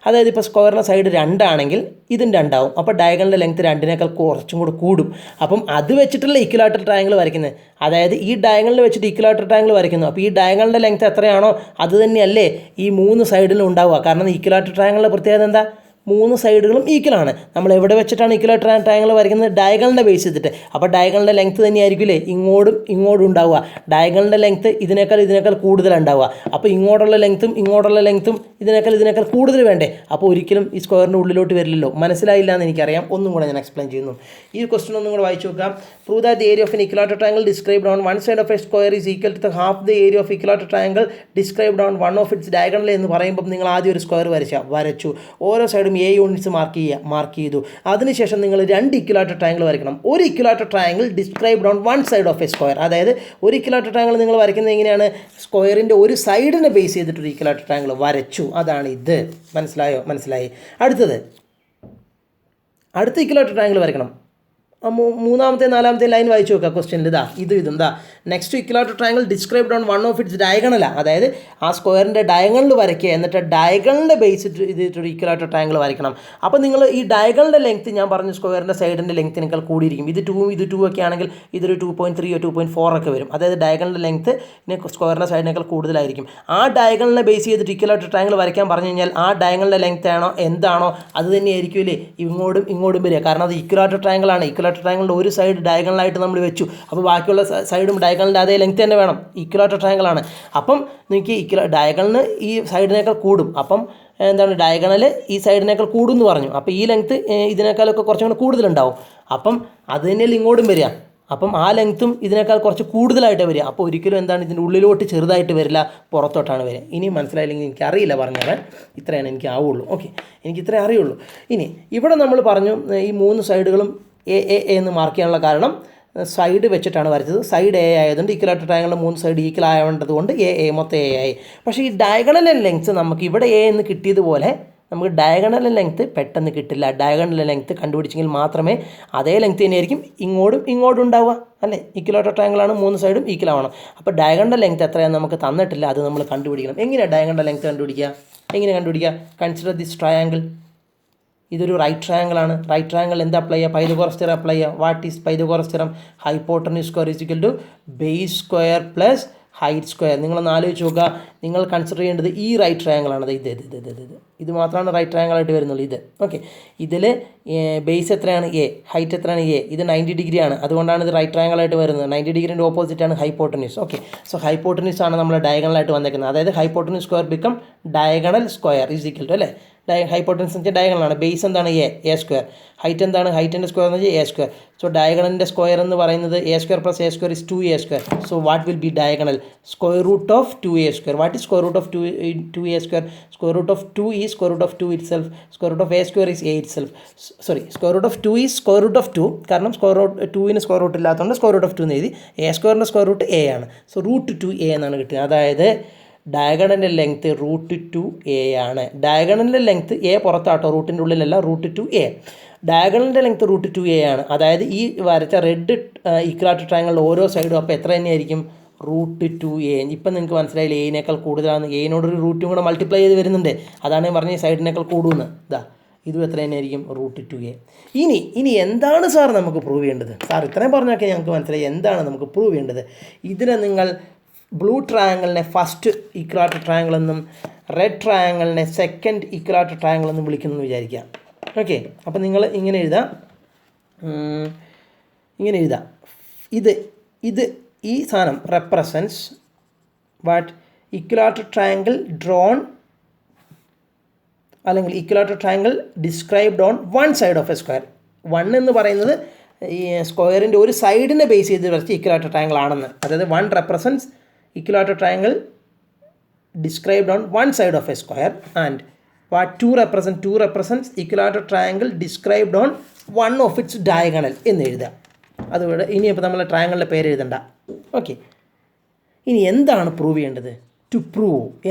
അതായത് ഇപ്പോൾ സ്ക്വയറിൻ്റെ സൈഡ് 2 ആണെങ്കിൽ ഇതും 2 ആവും. അപ്പോൾ ഡയഗണലിൻ്റെ ലെങ്ത്ത് 2-നേക്കാൾ കുറച്ചും കൂടി കൂടും. അപ്പം അത് വെച്ചിട്ടുള്ള ഇക്വലാറ്റർ ട്രയാങ്കിൾ വരയ്ക്കുന്നത്. അതായത് ഈ ഡയഗണലിൽ വെച്ചിട്ട് ഇക്വലാറ്റർ ട്രയാങ്കിൾ വരയ്ക്കുന്നു. അപ്പോൾ ഈ ഡയഗണലിൻ്റെ ലെങ്ത്ത് എത്രയാണോ അത് തന്നെയല്ലേ ഈ 3 സൈഡിലും ഉണ്ടാവുക. കാരണം ഇക്വലാറ്റർ ട്രയാങ്കിളിൻ്റെ പ്രത്യേകത എന്താ? 3 സൈഡുകളും ഈക്വലാണ്. നമ്മൾ എവിടെ വെച്ചിട്ടാണ് ഇക്വലാറ്റർ ട്രയാങ്കിൾ വരയ്ക്കുന്നത്? ഡയഗണലിനെ ബേസ് ചെയ്തിട്ട്. അപ്പോൾ ഡയഗണലിൻ്റെ ലെങ്ത്ത് തന്നെയായിരിക്കില്ലേ ഇങ്ങോട്ടും ഉണ്ടാവുക. ഡയഗണലിൻ്റെ ലെങ്ത്ത് ഇതിനേക്കാൾ കൂടുതലുണ്ടാവുക. അപ്പോൾ ഇങ്ങോട്ടുള്ള ലെങ്ത്തും ഇതിനേക്കാൾ കൂടുതൽ വേണ്ടേ? അപ്പോൾ ഒരിക്കലും ഈ സ്ക്വയറിൻ്റെ ഉള്ളിലോട്ട് വരില്ലല്ലോ. മനസ്സിലായില്ല എന്ന് എനിക്കറിയാം. ഒന്നും കൂടെ ഞാൻ എക്സ്പ്ലെയിൻ ചെയ്യുന്നു. ഈ ക്വസ്റ്റ്യൻ ഒന്നും കൂടെ വായിച്ചു നോക്കാം. Prove that the area of an equilateral triangle described on one side of a square is equal to half the area of equilateral triangle described on one of its diagonal എന്ന് പറയുമ്പോൾ നിങ്ങൾ ആദ്യം ഒരു square വരച്ചു. ഓരോ സൈഡും A units mark ചെയ്തു. അതിനുശേഷം നിങ്ങൾ 2 ഇക്വലാറ്റർ ട്രയാങ്കിൾ വരയ്ക്കണം. ഒരു ഇക്വലാറ്റർ triangle described on one side of a square. അതായത് ഒരു ഇക്വലാറ്റർ ട്രയാങ്കിൾ നിങ്ങൾ വരയ്ക്കുന്നത് എങ്ങനെയാണ്? സ്ക്വയറിൻ്റെ ഒരു സൈഡിനെ ബേസ് ചെയ്തിട്ടൊരു ഇക്വലാറ്റർ ട്രയാങ്കിൾ വരച്ചു. അതാണ് ഇത്. മനസ്സിലായി. അടുത്ത ഇക്വലാറ്റർ ട്രയാങ്കിൾ വരയ്ക്കണം. മൂന്നാമത്തെ 4ാമത്തെ ലൈൻ വായിച്ചു നോക്കുക. ക്വസ്റ്റ്യനിൽ ഇതും next equilateral triangle described on one of its ഡയഗണലാണ്. അതായത് ആ സ്ക്വയറിൻ്റെ ഡയഗണൽ വരയ്ക്കുക. എന്നിട്ട് ഡയഗണലിൻ്റെ ബേസ് ചെയ്തിട്ടൊരു ഇക്വലാറ്റർ ട്രയാങ്കിൾ വരയ്ക്കണം. അപ്പോൾ നിങ്ങൾ ഈ ഡയഗണലിൻ്റെ ലെങ്ത്ത് ഞാൻ പറഞ്ഞു സ്ക്വയറിൻ്റെ സൈഡിൻ്റെ ലെങ്ത്തിനേക്കാൾ കൂടിയിരിക്കും. ഇത് 2 ഒക്കെ ആണെങ്കിൽ ഇതൊരു 2.3 2.4 ഒക്കെ വരും. അതായത് ഡയഗണലിൻ്റെ ലെങ്ത്ത് സ്ക്വയറിൻ്റെ സൈഡിനേക്കാൾ കൂടുതലായിരിക്കും. ആ ഡയഗണലിനെ ബേസ് ചെയ്തിട്ട് ഇക്വലാറ്റർ ട്രയാങ്കിൾ വരയ്ക്കാൻ പറഞ്ഞു കഴിഞ്ഞാൽ ആ ഡയഗണലിൻ്റെ ലെങ്ത്ത് ആണോ എന്താണോ അത് തന്നെയായിരിക്കുമല്ലേ ഇങ്ങോട്ടും വരിക. കാരണം അത് ഇക്വലാറ്റർ ട്രയാങ്കിളാണ്. ഇക്വലാറ്റർ ട്രയാങ്കിളിൻ്റെ ഒരു സൈഡ് ഡയഗണലായിട്ട് നമ്മൾ വെച്ചു. അപ്പോൾ ബാക്കിയുള്ള സൈഡും ഡയഗണലിൻ്റെ അതേ ലെങ്ത്ത് തന്നെ വേണം. ഇക്വലാറ്റർ ട്രയാങ്കിളാണ്. അപ്പം നിങ്ങൾക്ക് ഡയഗണലിന് ഈ സൈഡിനേക്കാൾ കൂടും. അപ്പം എന്താണ് ഡയഗണൽ ഈ സൈഡിനേക്കാൾ കൂടുമെന്ന് പറഞ്ഞു. അപ്പോൾ ഈ ലെങ്ത്ത് ഇതിനേക്കാളൊക്കെ കുറച്ചും കൂടെ കൂടുതലുണ്ടാവും. അപ്പം അത് തന്നെയല്ലേ ഇങ്ങോട്ടും വരിക. അപ്പം ആ ലെങ്ത്തും ഇതിനേക്കാൾ കുറച്ച് കൂടുതലായിട്ട് വരിക. അപ്പോൾ ഒരിക്കലും എന്താണ് ഇതിൻ്റെ ഉള്ളിലോട്ട് ചെറുതായിട്ട് വരില്ല, പുറത്തോട്ടാണ് വരിക. ഇനി മനസ്സിലായില്ലെങ്കിൽ എനിക്കറിയില്ല പറഞ്ഞാൽ ഇത്രയാണ് എനിക്ക് ആവുള്ളൂ. ഓക്കെ, എനിക്ക് ഇത്രേ അറിയുള്ളൂ. ഇനി ഇവിടെ നമ്മൾ പറഞ്ഞു ഈ 3 സൈഡുകളും എ എന്ന് മാർക്ക് ചെയ്യാനുള്ള കാരണം സൈഡ് വെച്ചിട്ടാണ് വരച്ചത്. സൈഡ് A ആയതുകൊണ്ട് ഇക്വലാറ്റർ ട്രയാങ്കിളിൽ 3 സൈഡ് ഈക്വൽ ആയതുകൊണ്ട് മൊത്തം A ആയി. പക്ഷേ ഈ ഡയഗണൽ ലെങ്ത്ത് നമുക്ക് ഇവിടെ A എന്ന് കിട്ടിയതുപോലെ നമുക്ക് ഡയഗണൽ ലെങ്ത്ത് പെട്ടെന്ന് കിട്ടില്ല. ഡയഗണൽ ലെങ്ത്ത് കണ്ടുപിടിച്ചെങ്കിൽ മാത്രമേ അതേ ലെങ്ത്ത് തന്നെയായിരിക്കും ഇങ്ങോട്ടും ഉണ്ടാവുക അല്ലേ. ഇക്വലാറ്റർ ട്രയാങ്കിളാണ്, 3 സൈഡും ഈക്വൽ ആവണം. അപ്പോൾ ഡയഗണൽ ലെങ്ത്ത് എത്രയാണെന്ന് നമുക്ക് തന്നിട്ടില്ല, അത് നമ്മൾ കണ്ടുപിടിക്കണം. എങ്ങനെയാണ് ഡയഗണൽ ലെങ്ത്ത് കണ്ടുപിടിക്കുക? Consider this triangle. ഇതൊരു റൈറ്റ് ട്രയാങ്കിൾ ആണ്. റൈറ്റ് ട്രയാങ്കിൾ എന്താ അപ്ലൈ ചെയ്യുക? പൈതഗോറസ് തിയറം അപ്ലൈ ചെയ്യുക. What is Pythagoras theorem? Hypotenuse square is equal to base square plus height square. നിങ്ങളൊന്ന് ആലോചിച്ച് നോക്കുക, നിങ്ങൾ കൺസിഡർ ചെയ്യേണ്ടത് ഈ റൈറ്റ് ട്രയാങ്കിൾ ആണ്. ഇത് മാത്രമാണ് റൈറ്റ് ട്രയാങ്കിൾ ആയിട്ട് വരുന്നുള്ളൂ. ഇത് ഓക്കെ. ഇതിൽ ബേസ് എത്രയാണ്? എ. ഹൈറ്റ് എത്രയാണ്? എ. ഇത് 90 ഡിഗ്രിയാണ്, അതുകൊണ്ടാണ് ഇത് റൈറ്റ് ട്രയാങ്കിൾ ആയിട്ട് വരുന്നത്. 90 ഡിഗ്രിൻ്റെ ഓപ്പോസിറ്റാണ് ഹൈപ്പോട്ടനസ്. ഓക്കെ, സോ ഹൈപ്പോട്ടനസ് ആണ് നമ്മൾ ഡയഗണലായിട്ട് വന്നേക്കുന്നത്. അതായത് hypotenuse square become diagonal square is equal to അല്ലേ. ഹൈപ്പോട്ടനസ് എന്ന് വെച്ചാൽ ഡയഗണലാണ്. ബേസ് എന്താണ്? A square. ഹൈറ്റ് എന്താണ്? ഹൈറ്റിൻ്റെ സ്ക്വയർ എന്ന് വെച്ചാൽ എ സ്ക്വയർ. സോ ഡയഗണലിൻ്റെ സ്ക്വയർ എന്ന് പറയുന്നത് a square plus a square is 2a square. So what will be diagonal? Square root of 2a square. What is square root of 2a square? Square root of 2 is square root of 2 itself. Square root of a square is a itself. Square root of 2 is square root of 2, കാരണം square root 2ന് square root ഇല്ലാത്തതുകൊണ്ട് square root of 2 എന്ന് എഴുതി. A സ്ക്വയറിൻ്റെ square root A ആണ്. So root 2a എന്നാണ് കിട്ടുന്നത്. അതായത് ഡയഗണലിൻ്റെ ലെങ്ത്ത് റൂട്ട് 2a ആണ്. ഡയഗണലിൻ്റെ ലെങ്ത്ത് എ പുറത്താട്ടോ, റൂട്ടിൻ്റെ ഉള്ളിലല്ല, റൂട്ട് 2a. ഡയഗണലിൻ്റെ ലെങ്ത്ത് റൂട്ട് 2a ആണ്. അതായത് ഈ വരച്ച റെഡ് ഇക്വലാറ്റർ ട്രയാങ്കിളിൽ ഓരോ സൈഡും അപ്പോൾ എത്ര തന്നെയായിരിക്കും? Root 2a. ഇപ്പം നിങ്ങൾക്ക് മനസ്സിലായില്ലേ എനേക്കാൾ കൂടുതലാണ്. എനോടൊരു റൂട്ടും കൂടെ മൾട്ടിപ്ലൈ ചെയ്ത് വരുന്നുണ്ട്, അതാണ് ഞാൻ പറഞ്ഞ സൈഡിനേക്കാൾ കൂടുമെന്ന്. ഇതും എത്ര തന്നെയായിരിക്കും? Root 2a. ഇനി എന്താണ് സാർ നമുക്ക് പ്രൂവ് ചെയ്യേണ്ടത്? സാർ ഇത്രയും പറഞ്ഞൊക്കെ ഞങ്ങൾക്ക് മനസ്സിലായി. എന്താണ് നമുക്ക് പ്രൂവ് ചെയ്യേണ്ടത്? ഇതിനെ നിങ്ങൾ ബ്ലൂ ട്രയാങ്കിളിനെ ഫസ്റ്റ് ഇക്വലാറ്റർ ട്രയാങ്കിൾ എന്നും റെഡ് ട്രയാങ്കിളിനെ സെക്കൻഡ് ഇക്വലാറ്റർ ട്രയാങ്കിൾ എന്നും വിളിക്കുന്നു എന്ന് വിചാരിക്കാം. ഓക്കെ, അപ്പോൾ നിങ്ങൾ ഇങ്ങനെ എഴുതാം. ഇത് ഈ സാധനം represents what? Equilateral triangle drawn അല്ലെങ്കിൽ equilateral triangle described on one side of a square. One എന്ന് പറയുന്നത് ഈ സ്ക്വയറിൻ്റെ ഒരു സൈഡിനെ ബേസ് ചെയ്ത് വരച്ച ഇക്വലാറ്റർ ട്രയാങ്കിൾ ആണെന്ന്. അതായത് one represents equilateral triangle described on one side of a square, and what two represents equilateral triangle described on one of its diagonal എന്ന് എഴുതുക. അതുപോലെ ഇനിയിപ്പോൾ നമ്മൾ ട്രയാങ്കിളിൻ്റെ പേര് എഴുതണ്ട. ഓക്കെ, ഇനി എന്താണ് പ്രൂവ് ചെയ്യേണ്ടത്?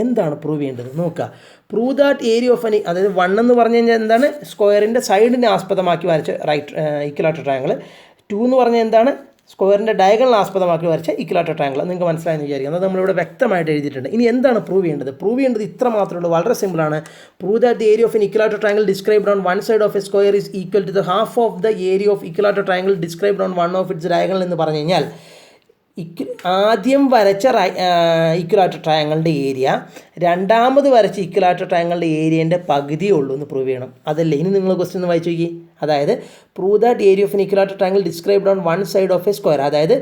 എന്താണ് പ്രൂവ് ചെയ്യേണ്ടത് നോക്കുക. Prove that area of any, അതായത് 1 എന്ന് പറഞ്ഞു കഴിഞ്ഞാൽ എന്താണ്? സ്ക്വയറിൻ്റെ സൈഡിനെ ആസ്പദമാക്കി വരച്ച ഇക്വലാറ്റർ ട്രയാങ്കിൾ. 2 എന്ന് പറഞ്ഞാൽ എന്താണ്? സ്ക്വയറിൻ്റെ ഡയഗണൽ ആസ്പദമാക്കി വരച്ച ഇക്വലാറ്റർ ട്രയാങ്കിൾ. നിങ്ങൾക്ക് മനസ്സിലായെന്ന് വിചാരിക്കുന്നത്. അത് നമ്മളിവിടെ വ്യക്തമായിട്ട് എഴുതിയിട്ടുണ്ട്. ഇനി എന്താണ് പ്രൂവ് ചെയ്യേണ്ടത്? ഇത്ര മാത്രമേ ഉള്ളൂ, വളരെ സിമ്പിളാണ്. Prove that the area of an equilateral triangle described on one side of a square is equal to the half of the area of equilateral triangle described on one of its diagonal എന്ന് പറഞ്ഞു കഴിഞ്ഞാൽ ആദ്യം വരച്ച ഇക്വലാറ്റർ ട്രയാങ്കിളിൻ്റെ area രണ്ടാമത് വരച്ച ഇക്വലാറ്റർ ട്രയാങ്കിളിൻ്റെ ഏരിയൻ്റെ പകുതിയേ ഉള്ളൂ എന്ന് പ്രൂവ് ചെയ്യണം. അതല്ലേ? ഇനി നിങ്ങൾ ക്വസ്റ്റ്യൻ ഒന്ന് വായിച്ചു നോക്കി. അതായത് prove that area of an equilateral triangle described on one side of a square. അതായത്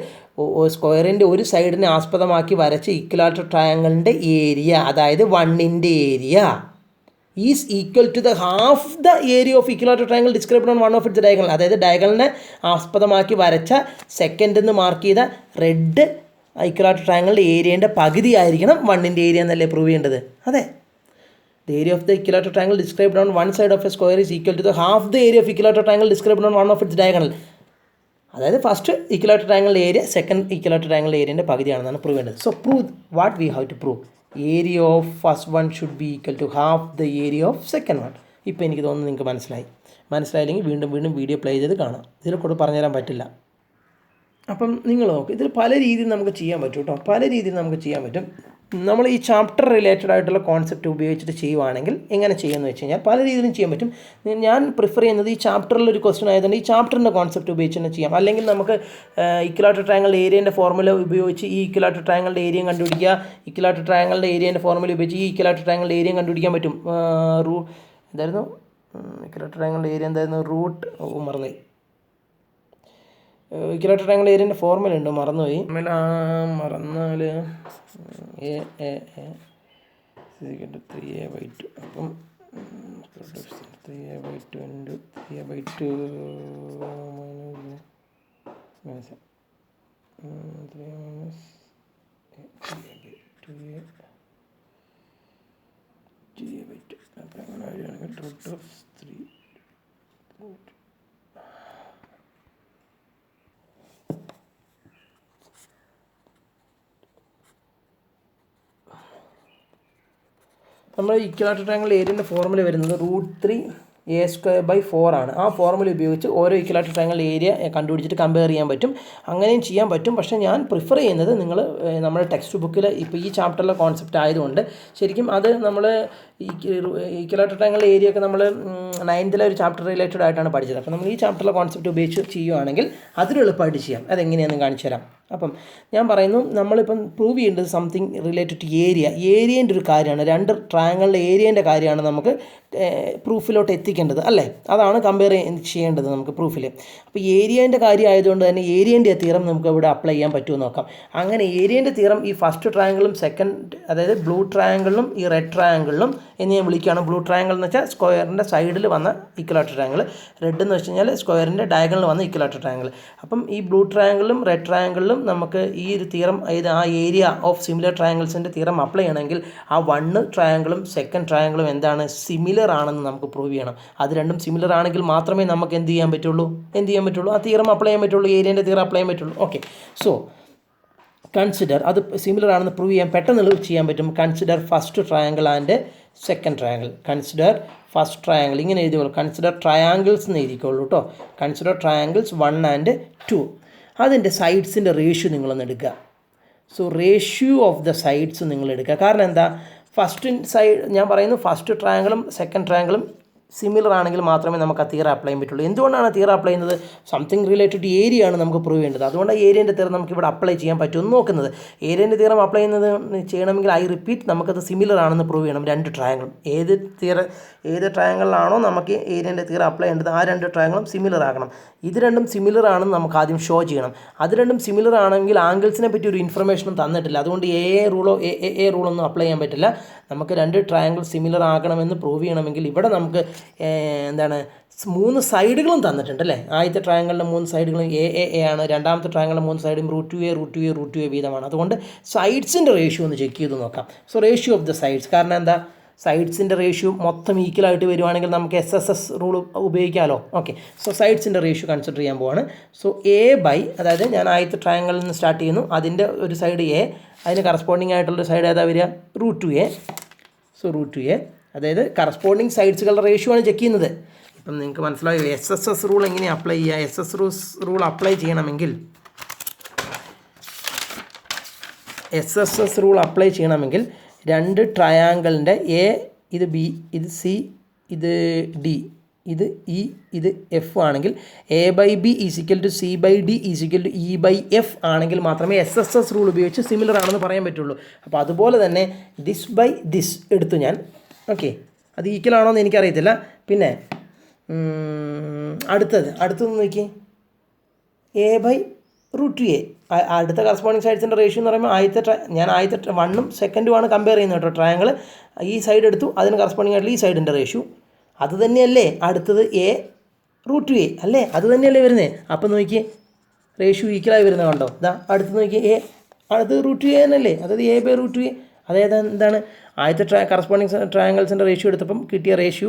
സ്ക്വയറിൻ്റെ ഒരു സൈഡിനെ ആസ്പദമാക്കി വരച്ച ഇക്വലാറ്റർ ട്രയാങ്കിളിൻ്റെ ഏരിയ, അതായത് 1ൻ്റെ area is equal to the half the area of equilateral triangle described on one of its diagonal. അതായത് ഡയഗണലിനെ ആസ്പദമാക്കി വരച്ച സെക്കൻഡ് എന്ന് മാർക്ക് ചെയ്ത റെഡ് ഇക്വലാറ്റർ ട്രയാങ്കിളിൻ്റെ ഏരിയൻ്റെ പകുതി ആയിരിക്കണം 1ൻ്റെ ഏരിയ എന്നല്ലേ പ്രൂവ് ചെയ്യേണ്ടത്? അതെ. The area of the equilateral triangle described on one side of a square is equal to the half the area of equilateral triangle described on one of its diagonal. അതായത് first equilateral ട്രയാങ്കിളിൻ്റെ area second equilateral ട്രയാങ്കിളിൻ്റെ ഏരിയൻ്റെ പകുതിയാണെന്നാണ് prove ചെയ്യേണ്ടത്. So prove what we have to prove? Area of first one should be equal to half the area of second one. ഇപ്പോൾ എനിക്ക് തോന്നുന്നു നിങ്ങൾക്ക് മനസ്സിലായില്ലെങ്കിൽ വീണ്ടും വീഡിയോ പ്ലേ ചെയ്ത് കാണാം. ഇതിൽ കൂടെ പറഞ്ഞുതരാൻ പറ്റില്ല. അപ്പം നിങ്ങൾ നോക്ക്, ഇതിൽ പല രീതിയിൽ നമുക്ക് ചെയ്യാൻ പറ്റും കേട്ടോ. നമ്മൾ ഈ ചാപ്റ്റർ റിലേറ്റഡ് ആയിട്ടുള്ള കോൺസെപ്റ്റ് ഉപയോഗിച്ചിട്ട് ചെയ്യുവാണെങ്കിൽ എങ്ങനെ ചെയ്യുമെന്ന് വെച്ച് കഴിഞ്ഞാൽ പല രീതിയിലും ചെയ്യാൻ പറ്റും. ഞാൻ പ്രിഫർ ചെയ്യുന്നത് ഈ ചാപ്റ്ററിലൊരു ക്വസ്റ്റൻ ആയതുകൊണ്ട് ഈ ചാപ്റ്ററിൻ്റെ കോൺസെപ്റ്റ് ഉപയോഗിച്ച് തന്നെ ചെയ്യാം. അല്ലെങ്കിൽ നമുക്ക് ഇക്വലാറ്റർ ട്രയാങ്കിൾ ഏരിയൻ്റെ ഫോർമുല ഉപയോഗിച്ച് ഈ ഇക്വലാറ്റർ ട്രയാങ്കിളുടെ ഏരിയ കണ്ടുപിടിക്കുക. ഇക്വലാറ്റർ ട്രയാങ്കിളുടെ ഏരിയൻ്റെ ഫോർമുല ഉപയോഗിച്ച് ഈ ഇക്വലാറ്റർ ട്രയാങ്കിളുടെ ഏരിയ കണ്ടുപിടിക്കാൻ പറ്റും. എന്തായിരുന്നു ഇക്വലാറ്റർ ട്രയാങ്കിളുടെ ഏരിയ? എന്തായിരുന്നു? റൂട്ട് മറന്നുപോയി. ഇക്വലാറ്റർ ട്രയാങ്കിൾ ഏരിയൻ്റെ ഫോർമുല ഉണ്ട്, മറന്നുപോയി. മറന്നാൽ എ 3a/2. അപ്പം 3a/2 into 3a/2 minus 3 minus 3a/2 അപ്പം അങ്ങനെ വരികയാണെങ്കിൽ റൂട്ട് ഓഫ് 3. നമ്മൾ ഇക്വലാറ്റർ ട്രയാങ്കിൾ ഏരിയൻ്റെ ഫോർമുല വരുന്നത് √3a²/4 ആണ്. ആ ഫോർമുല ഉപയോഗിച്ച് ഓരോ ഇക്വലാറ്റർ ട്രയാങ്കിൾ ഏരിയ കണ്ടുപിടിച്ചിട്ട് കമ്പയർ ചെയ്യാൻ പറ്റും. അങ്ങനെയും ചെയ്യാൻ പറ്റും. പക്ഷേ ഞാൻ പ്രിഫർ ചെയ്യുന്നത് നിങ്ങൾ നമ്മുടെ ടെക്സ്റ്റ് ബുക്കിൽ ഇപ്പോൾ ഈ ചാപ്റ്ററിലെ കോൺസെപ്റ്റ് ആയതുകൊണ്ട് ശരിക്കും അത് നമ്മൾ ഇക്വലാറ്റർ ട്രയാങ്കിൾ ഏരിയ ഒക്കെ നമ്മൾ 9th ഒരു ചാപ്റ്റർ റിലേറ്റഡ് ആയിട്ടാണ് പഠിച്ചത്. അപ്പോൾ നമ്മൾ ഈ ചാപ്റ്ററിലെ കോൺസെപ്റ്റ് ഉപയോഗിച്ച് ചെയ്യുകയാണെങ്കിൽ അതിന് എളുപ്പമായിട്ട് ചെയ്യാം. അതെങ്ങനെയാണെന്ന് കാണിച്ചു തരാം. അപ്പം ഞാൻ പറയുന്നു, നമ്മളിപ്പം പ്രൂവ് ചെയ്യേണ്ടത് സംതിങ് റിലേറ്റഡ് ടു ഏരിയേൻ്റെ ഒരു കാര്യമാണ്. രണ്ട് ട്രയാങ്കിളിൻ്റെ ഏരിയേൻ്റെ കാര്യമാണ് നമുക്ക് പ്രൂഫിലോട്ട് എത്തിക്കേണ്ടത് അല്ലേ. അതാണ് കമ്പയർ ചെയ്യേണ്ടത് നമുക്ക് പ്രൂഫിൽ. അപ്പോൾ ഏരിയേൻ്റെ കാര്യം ആയതുകൊണ്ട് തന്നെ ഏരിയേൻ്റെ തിയറം നമുക്ക് ഇവിടെ അപ്ലൈ ചെയ്യാൻ പറ്റുമോ നോക്കാം. അങ്ങനെ ഏരിയേൻ്റെ തിയറം ഈ ഫസ്റ്റ് ട്രയാങ്കിളും സെക്കൻഡ്, അതായത് ബ്ലൂ ട്രയാങ്കിളിലും ഈ റെഡ് ട്രയാങ്കിളിലും എന്ന് ഞാൻ വിളിക്കുകയാണ്. ബ്ലൂ ട്രയാങ്കിൾ എന്ന് വെച്ചാൽ സ്ക്വയറിൻ്റെ സൈഡിൽ വന്ന ഇക്വലാറ്റർ ട്രയാങ്കിൾ, റെഡ് എന്ന് വെച്ച് കഴിഞ്ഞാൽ സ്ക്വയറിൻ്റെ ഡയഗണലിൽ വന്ന ഇക്വലാറ്റർ ട്രയാങ്കിൾ. അപ്പം ഈ ബ്ലൂ ട്രയാങ്കിളിലും റെഡ് ട്രയാങ്കിളിലും നമുക്ക് ഈ ഒരു തിയറം, അതായത് ആ ഏരിയ ഓഫ് സിമിലർ ട്രയാങ്കിൾസിൻ്റെ തിയറം അപ്ലൈ ചെയ്യണമെങ്കിൽ ആ 1 ട്രയാങ്കിളും സെക്കൻഡ് ട്രയാങ്കിളും എന്താണ്, സിമിലർ ആണെന്ന് നമുക്ക് പ്രൂവ് ചെയ്യണം. അത് രണ്ടും സിമിലർ ആണെങ്കിൽ മാത്രമേ നമുക്ക് എന്ത് ചെയ്യാൻ പറ്റുള്ളൂ, ആ തിയറം അപ്ലൈ ചെയ്യാൻ പറ്റുള്ളൂ, ഏരിയൻ്റെ തിയറം അപ്ലൈ ചെയ്യാൻ പറ്റുള്ളൂ. ഓക്കെ, സോ കൺസിഡർ, അത് സിമിലർ ആണെന്ന് പ്രൂവ് ചെയ്യാൻ പെട്ടെന്ന് ചെയ്യാൻ പറ്റും. Consider first triangle and second triangle. Consider first triangle ഇങ്ങനെ എഴുതിക്കോളൂ. കൺസിഡർ ട്രയാങ്കിൾസ് എന്ന് എഴുതിക്കോളൂ കേട്ടോ. Consider triangles 1 and 2. അതിൻ്റെ സൈഡ്സിൻ്റെ റേഷ്യോ നിങ്ങളൊന്ന് എടുക്കുക. So ratio of the sides നിങ്ങൾ എടുക്കുക. കാരണം എന്താ, ഫസ്റ്റ് സൈഡ് ഞാൻ പറയുന്നു, ഫസ്റ്റ് ട്രയാങ്കിളും സെക്കൻഡ് ട്രയാങ്കിളും സിമിലർ ആണെങ്കിൽ മാത്രമേ നമുക്ക് ആ തിയറം അപ്ലൈ ചെയ്യാൻ പറ്റുള്ളൂ. എന്തുകൊണ്ടാണ് തിയറം അപ്ലൈ ചെയ്യുന്നത്? സംതിങ് റിലേറ്റഡ് ടു ഏരിയ ആണ് നമുക്ക് പ്രൂവ് ചെയ്യേണ്ടത്. അതുകൊണ്ട് ഏരിയൻ്റെ തിയറം നമുക്ക് ഇവിടെ അപ്ലൈ ചെയ്യാൻ പറ്റുമെന്ന് നോക്കുന്നത്. ഏരിയൻ്റെ തിയറം അപ്ലൈ ചെയ്യണമെങ്കിൽ ഐ റിപ്പീറ്റ്, നമുക്കത് സിമിലർ ആണെന്ന് പ്രൂവ് ചെയ്യണം രണ്ട് ട്രയാങ്കിളും. ഏത് ട്രയാങ്കിളിലാണോ നമുക്ക് ഏരിയൻ്റെ തിയറം അപ്ലൈ ചെയ്യേണ്ടത് ആ രണ്ട് ട്രയാങ്കിളും സിമിലർ ആകണം. ഇത് രണ്ടും സിമിലർ ആണെന്ന് നമുക്ക് ആദ്യം ഷോ ചെയ്യണം. അത് രണ്ടും സിമിലർ ആണെങ്കിൽ ആംഗിൾസിനെ പറ്റി ഒരു ഇൻഫർമേഷനും തന്നിട്ടില്ല. അതുകൊണ്ട് എ റൂളൊന്നും അപ്ലൈ ചെയ്യാൻ പറ്റില്ല. നമുക്ക് രണ്ട് ട്രയാങ്കിൾ സിമിലർ ആകണമെന്ന് പ്രൂവ് ചെയ്യണമെങ്കിൽ ഇവിടെ നമുക്ക് എന്താണ്, 3 സൈഡുകളും തന്നിട്ടുണ്ട് അല്ലേ. ആദ്യത്തെ ട്രയാങ്കിളിൻ്റെ 3 സൈഡുകളും എ ആണ്, രണ്ടാമത്തെ ട്രയാങ്കിളിൻ്റെ 3 സൈഡും √2a വീതമാണ്. അതുകൊണ്ട് സൈഡ്സിൻ്റെ റേഷ്യോ ഒന്ന് ചെക്ക് ചെയ്ത് നോക്കാം. So ratio of the sides, കാരണം എന്താ, സൈഡ്സിൻ്റെ റേഷ്യോ മൊത്തം ഈക്വലായിട്ട് വരുവാണെങ്കിൽ നമുക്ക് SSS റൂൾ ഉപയോഗിക്കാമല്ലോ. ഓക്കെ, സോ സൈഡ്സിൻ്റെ റേഷ്യോ കൺസിഡർ ചെയ്യാൻ പോവാണ്. സോ അതായത് ഞാൻ ആദ്യത്തെ ട്രയാങ്കിളിൽ നിന്ന് സ്റ്റാർട്ട് ചെയ്യുന്നു. അതിൻ്റെ ഒരു സൈഡ് എ, അതിന് കറസ്പോണ്ടിങ് ആയിട്ടുള്ളൊരു സൈഡ് ഏതാ വരിക, √2a. സോ √2a, അതായത് കറസ്പോണ്ടിങ് സൈഡ്സുകളുടെ റേഷ്യോ ആണ് ചെക്ക് ചെയ്യുന്നത്. ഇപ്പം നിങ്ങൾക്ക് മനസ്സിലായോ SSS റൂൾ എങ്ങനെയാണ് അപ്ലൈ ചെയ്യുക. SSS റൂൾ അപ്ലൈ ചെയ്യണമെങ്കിൽ രണ്ട് ട്രയാങ്കിളിൻ്റെ എ, ഇത് ബി, ഇത് സി, ഇത് ഡി, ഇത് ഇ, ഇത് എഫ് ആണെങ്കിൽ a/b = c/d = e/f ആണെങ്കിൽ മാത്രമേ SSS റൂൾ ഉപയോഗിച്ച് സിമിലർ ആണെന്ന് പറയാൻ പറ്റുള്ളൂ. അപ്പോൾ അതുപോലെ തന്നെ ദിസ് എടുത്തു ഞാൻ. ഓക്കെ, അത് ഈക്വൽ ആണോ എന്ന് എനിക്കറിയത്തില്ല. പിന്നെ അടുത്തത് നോക്കി, a/√2a. അടുത്ത കറസ്പോണ്ടിങ് സൈഡ്സിൻ്റെ റേഷ്യോ എന്ന് പറയുമ്പോൾ ആദ്യത്തെ 1ഉം 2ഉമാണ് കമ്പയർ ചെയ്യുന്നത് കേട്ടോ. ട്രയാങ്കിൾ ഈ സൈഡ് എടുത്തു, അതിന് കറസ്പോണ്ടിങ് ആയിട്ടുള്ള ഈ സൈഡിൻ്റെ റേഷ്യോ അത് തന്നെയല്ലേ. അടുത്തത് a√2a അല്ലേ, അത് തന്നെയല്ലേ വരുന്നത്. അപ്പം നോക്കിയേ, റേഷ്യോ ഈക്വലായി വരുന്നത് കണ്ടോ. അടുത്ത് നോക്കിയേ, അടുത്തത് √2a തന്നെയല്ലേ, അതായത് a/√2a. അതായത് എന്താണ്, ആദ്യത്തെ കറസ്പോണ്ടിങ് ട്രയാങ്കിൾസിൻ്റെ റേഷ്യോ എടുത്തപ്പം കിട്ടിയ റേഷ്യോ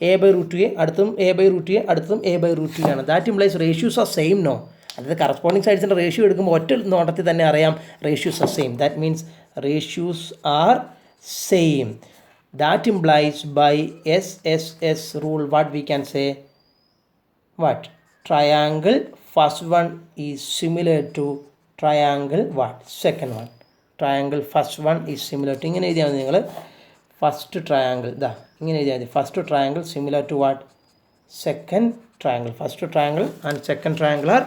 a/√2a, അടുത്തും a/√2a, അടുത്തും a/√2a ആണ്. That implies ratios are same no. അതായത് കറസ്പോണ്ടിങ് സൈഡ്സിൻ്റെ റേഷ്യോ എടുക്കുമ്പോൾ ഒറ്റ നോട്ടത്തിൽ തന്നെ അറിയാം ratios are same. That means ratios are same. That implies by SSS rule what we can say, what, triangle first one is similar to triangle what, second one. Triangle first one is similar to, ഇങ്ങനെ എഴുതിയാൽ മതി നിങ്ങൾ, first triangle ഇങ്ങനെ എഴുതിയാൽ മതി. First triangle similar to what, second triangle. First triangle and second triangle are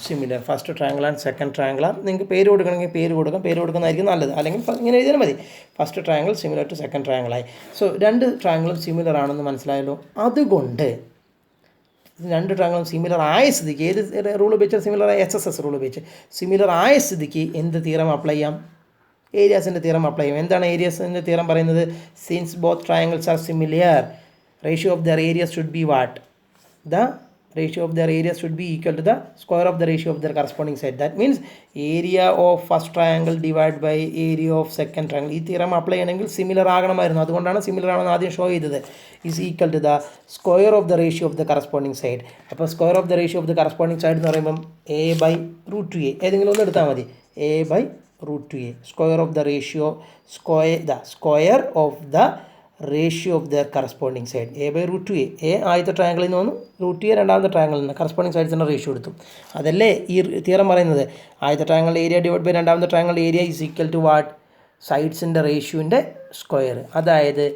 similar. First triangle and second triangle are, നിങ്ങൾക്ക് പേര് കൊടുക്കണമെങ്കിൽ പേര് കൊടുക്കുന്നതായിരിക്കും നല്ലത്. അല്ലെങ്കിൽ ഇങ്ങനെ എഴുതിയാൽ മതി, first triangle similar to second ട്രയാങ്കിളായി. സോ രണ്ട് ട്രയാങ്കിളും സിമിലർ ആണെന്ന് മനസ്സിലായല്ലോ. അതുകൊണ്ട് രണ്ട് ട്രയാങ്കിളും സിമിലർ ആയ സ്ഥിതിക്ക് ഏത് റൂൾ ഉപയോഗിച്ചാൽ സിമിലർ ആയ, SSS റൂൾ ഉപയോഗിച്ച് സിമിലർ ആയ സ്ഥിതിക്ക് എന്ത് തിയറം അപ്ലൈ ചെയ്യാം, ഏരിയാസിൻ്റെ തിയറം അപ്ലൈ ചെയ്യും. എന്താണ് ഏരിയാസിൻ്റെ തിയറം പറയുന്നത്? Since both triangles are similar, ratio of the areas should B what, the ratio of their areas should be equal to the square of the ratio of their corresponding side. That means area of first triangle divided by area of second triangle. ഈ theorem apply ചെയ്യണമെങ്കിൽ similar ആകണമായിരുന്നു. അതുകൊണ്ടാണ് similar ആണെന്ന് ആദ്യം show ചെയ്തത്. Is equal to the square of the ratio of the corresponding side. അപ്പോൾ square of the ratio of the corresponding side എന്ന് പറയുമ്പം a/√2a, ഏതെങ്കിലും ഒന്ന് എടുത്താൽ മതി. a/√2a, square of the ratio, square of the ratio of there corresponding side. A/√2A. A ആദ്യത്തെ ട്രയാങ്കിളിൽ നിന്ന് വന്നു, √2A രണ്ടാമത്തെ ട്രയാങ്കിളിൽ നിന്ന് കറസ്പോണ്ടിങ് സൈഡ്സിൻ്റെ റേഷ്യോ എടുത്തു. അതല്ലേ ഈ തിയറം പറയുന്നത്. ആദ്യത്തെ ട്രയാങ്കിളിൻ്റെ ഏരിയ ഡിവൈഡ് ബൈ രണ്ടാമത്തെ ട്രയാങ്കിളിൻ്റെ area is equal to what? സൈഡ്സിൻ്റെ റേഷ്യോൻ്റെ സ്ക്വയർ. അതായത്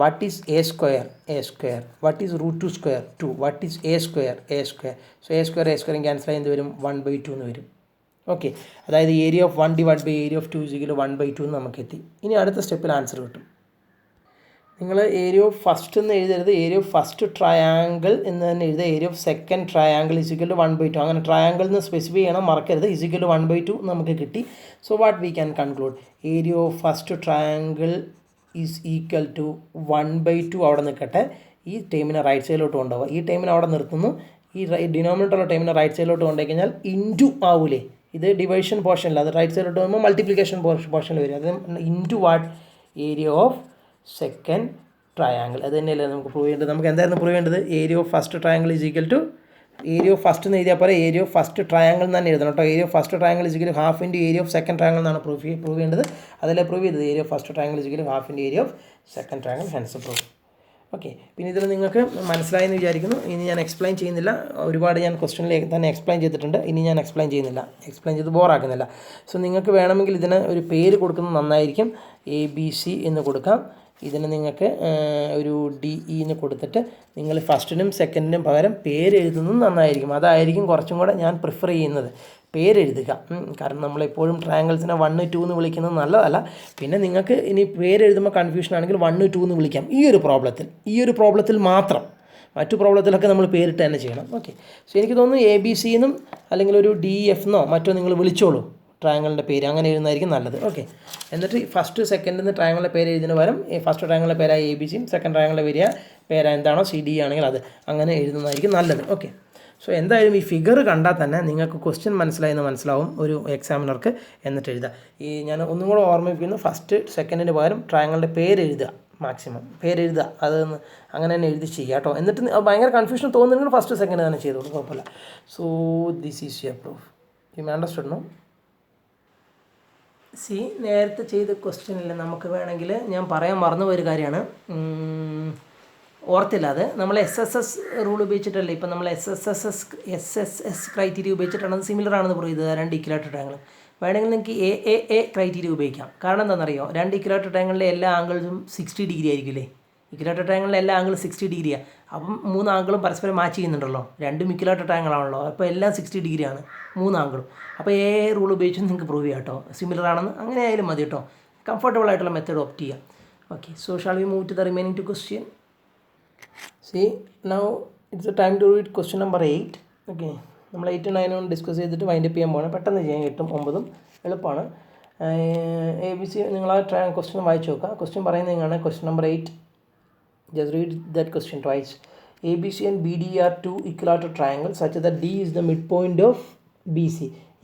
what is a square? A square. What is √2 square? 2. What is a square? A square. So a സ്ക്വയറും ക്യാൻസൽ ആയി എന്ത് വരും? 1/2 എന്ന് വരും. ഓക്കെ, അതായത് area of 1 divide by area of 2 is equal to 1/2 എന്ന് നമുക്ക് എത്തി. ഇനി അടുത്ത സ്റ്റെപ്പിൽ ആൻസർ കിട്ടും. നിങ്ങൾ ഏരിയ ഓഫ് ഫസ്റ്റ് എന്ന് എഴുതരുത്, ഏരിയ ഓഫ് ഫസ്റ്റ് ട്രയാങ്കിൾ എന്ന് തന്നെ എഴുതുക. Area of second triangle is equal to 1/2. അങ്ങനെ ട്രയാങ്കിൾ എന്ന് സ്പെസിഫൈ ചെയ്യണം, മറക്കരുത്. ഈസ് ഈക്വൽ ടു 1/2 നമുക്ക് കിട്ടി. So what we can conclude? Area of first triangle is equal to 1/2. അവിടെ നിൽക്കട്ടെ. ഈ ടൈമിനെ റൈറ്റ് സൈഡിലോട്ട് കൊണ്ടുപോകുക. ഈ ടൈമിനെ അവിടെ നിർത്തുന്നു. ഈ ഡിനോമിനേറ്ററുള്ള ടൈമിനെ റൈറ്റ് സൈഡിലോട്ട് കൊണ്ടുപോയി കഴിഞ്ഞാൽ ഇൻറ്റു ആവൂലേ? ഇത് ഡിവൈഷൻ പോർഷനില്ല, അത് റൈറ്റ് സൈഡിലോട്ട് പോകുമ്പോൾ മൾട്ടിപ്ലിക്കേഷൻ പോർഷനിൽ വരും. അത് into what? Area of second triangle. അത് തന്നെയല്ലേ നമുക്ക് പ്രൂവ് ചെയ്യേണ്ടത്. നമുക്ക് എന്തായിരുന്നു പ്രൂവ് ചെയ്യേണ്ടത്? Area of first triangle is equal to area of first എന്ന് എഴുതിയാൽ പോലെ ഏരിയ ഓഫ് ഫസ്റ്റ് ട്രയാങ്കിൾ തന്നെ എഴുതണം കേട്ടോ. Area of first triangle is equal half into area of second triangle എന്നാണ് പ്രൂവ് ചെയ്യേണ്ടത്. അതല്ലേ പ്രൂവ് ചെയ്തത്? Area of first triangle is equal half into area of second triangle. Hence prove. Okay, പിന്നെ ഇതിൽ നിങ്ങൾക്ക് മനസ്സിലായെന്ന് വിചാരിക്കുന്നു. ഇനി ഞാൻ എക്സ്പ്ലെയിൻ ചെയ്യുന്നില്ല. ഒരുപാട് ഞാൻ ക്വസ്റ്റ്യനിലേക്ക് തന്നെ എക്സ്പ്ലെയിൻ ചെയ്തിട്ടുണ്ട്. ഇനി ഞാൻ എക്സ്പ്ലെയിൻ ചെയ്യുന്നില്ല, എക്സ്പ്ലെയിൻ ചെയ്ത് ബോറാക്കുന്നില്ല. സോ നിങ്ങൾക്ക് വേണമെങ്കിൽ ഇതിന് ഒരു പേര് കൊടുക്കുന്നത് നന്നായിരിക്കും. ABC എന്ന് കൊടുക്കാം. ഇതിന് നിങ്ങൾക്ക് ഒരു DE എന്ന് കൊടുത്തിട്ട് നിങ്ങൾ ഫസ്റ്റിനും സെക്കൻഡിനും പകരം പേര് എഴുതുന്നത് നന്നായിരിക്കും. അതായിരിക്കും കുറച്ചും കൂടെ ഞാൻ പ്രിഫർ ചെയ്യുന്നത്. പേരെഴുതുക. കാരണം നമ്മളെപ്പോഴും ട്രയാങ്കിൾസിനെ 1, 2 എന്ന് വിളിക്കുന്നത് നല്ലതല്ല. പിന്നെ നിങ്ങൾക്ക് ഇനി പേരെഴുതുമ്പോൾ കൺഫ്യൂഷൻ ആണെങ്കിൽ 1, 2 എന്ന് വിളിക്കാം. ഈ ഒരു പ്രോബ്ലത്തിൽ മാത്രം. മറ്റു പ്രോബ്ലത്തിലൊക്കെ നമ്മൾ പേരിട്ട് തന്നെ ചെയ്യണം. ഓക്കെ, സോ എനിക്ക് തോന്നുന്നു ABC എന്നും അല്ലെങ്കിൽ ഒരു DF എന്നോ മറ്റോ നിങ്ങൾ വിളിച്ചോളൂ. ട്രയാങ്കിളിൻ്റെ പേര് അങ്ങനെ എഴുതുന്നതായിരിക്കും നല്ലത്. ഓക്കെ, എന്നിട്ട് ഫസ്റ്റ് സെക്കൻഡിൽ ട്രയാങ്കിളിൻ്റെ പേര് എഴുതുന്നതിന് പകരം ഫസ്റ്റ് ട്രയാങ്കിളിൻ്റെ പേരായ ABCയും സെക്കൻഡ് ട്രയാങ്കിളിൻ്റെ പേര് എന്താണോ CD ആണെങ്കിൽ അത് അങ്ങനെ എഴുതുന്നതായിരിക്കും നല്ലത്. ഓക്കെ, സോ എന്തായാലും ഈ ഫിഗർ കണ്ടാൽ തന്നെ നിങ്ങൾക്ക് ക്വസ്റ്റ്യൻ മനസ്സിലായെന്ന് മനസ്സിലാവും ഒരു എക്സാമിനർക്ക്. എന്നിട്ട് എഴുതുക. ഞാൻ ഒന്നും കൂടെ ഓർമ്മിപ്പിക്കുന്നു, ഫസ്റ്റ് സെക്കൻഡിന് പകരം ട്രയാങ്കിളിൻ്റെ പേര് എഴുതുക. മാക്സിമം പേരെഴുതുക. അതൊന്ന് അങ്ങനെ തന്നെ എഴുതി ചെയ്യുക കേട്ടോ. എന്നിട്ട് ഭയങ്കര കൺഫ്യൂഷൻ തോന്നുന്നെങ്കിൽ ഫസ്റ്റ് സെക്കൻഡ് തന്നെ ചെയ്തോളൂ, കുഴപ്പമില്ല. So this is your proof. You may understood no? നേരത്തെ ചെയ്ത ക്വസ്റ്റ്യനിൽ നമുക്ക് വേണമെങ്കിൽ ഞാൻ പറയാൻ മറന്നു പോയൊരു കാര്യമാണ്, ഓർത്തില്ല. അത് നമ്മൾ SSS റൂൾ ഉപയോഗിച്ചിട്ടല്ലേ ഇപ്പം നമ്മൾ SSS ക്രൈറ്റീരിയ ഉപയോഗിച്ചിട്ടാണ് അത് സിമിലർ ആണെന്ന് പ്രൂവ് ചെയ്തത്. 2 ഇക്വലാറ്റർ ട്രയാങ്കിൾ വേണമെങ്കിൽ നിങ്ങൾക്ക് AAA ക്രൈറ്റീരിയ ഉപയോഗിക്കാം. കാരണം എന്താണെന്നറിയോ? 2 ഇക്വലാറ്റർ ട്രയാങ്കിളിലെ എല്ലാ ആംഗിൾസും 60 ഡിഗ്രി ആയിരിക്കില്ലേ? ഇക്വലാറ്റർ ട്രയാങ്കിളിലെ എല്ലാ ആംഗിളും 60 ഡിഗ്രിയാണ്. അപ്പം 3 ആംഗിളും പരസ്പരം മാച്ച് ചെയ്യുന്നുണ്ടല്ലോ. 2 ഇക്വലാറ്റർ ട്രയാങ്കിൾ ആണല്ലോ. അപ്പോൾ എല്ലാം 60 ഡിഗ്രിയാണ് 3 ആംഗിളും. അപ്പോൾ AAA റൂൾ ഉപയോഗിച്ച് നിങ്ങൾക്ക് പ്രൂവ് ചെയ്യാം കേട്ടോ. സിമിലർ ആണെന്ന് അങ്ങനെ ആയാലും മതി കേട്ടോ. കംഫർട്ടബിൾ ആയിട്ടുള്ള മെത്തേഡ് ഓപ്റ്റ് ചെയ്യാം. Okay, so shall we move to the remaining 2 question. now it's the time to read question number 8. Okay, നമ്മൾ 8 9 ഡിസ്കസ് ചെയ്തിട്ട് വൈൻഡപ്പ് ചെയ്യാൻ പോകണം. പെട്ടെന്ന് ചെയ്യാൻ കിട്ടും. 9 എളുപ്പമാണ്. ABC നിങ്ങൾ ആ ക്വസ്റ്റ്യൻ വായിച്ച് നോക്കുക. ക്വസ്റ്റ്യൻ പറയുന്നത് എങ്ങനെയാണ്? Question number 8. Just read that question twice. ABC and BD are 2 equilateral triangles such that D is the midpoint of BC.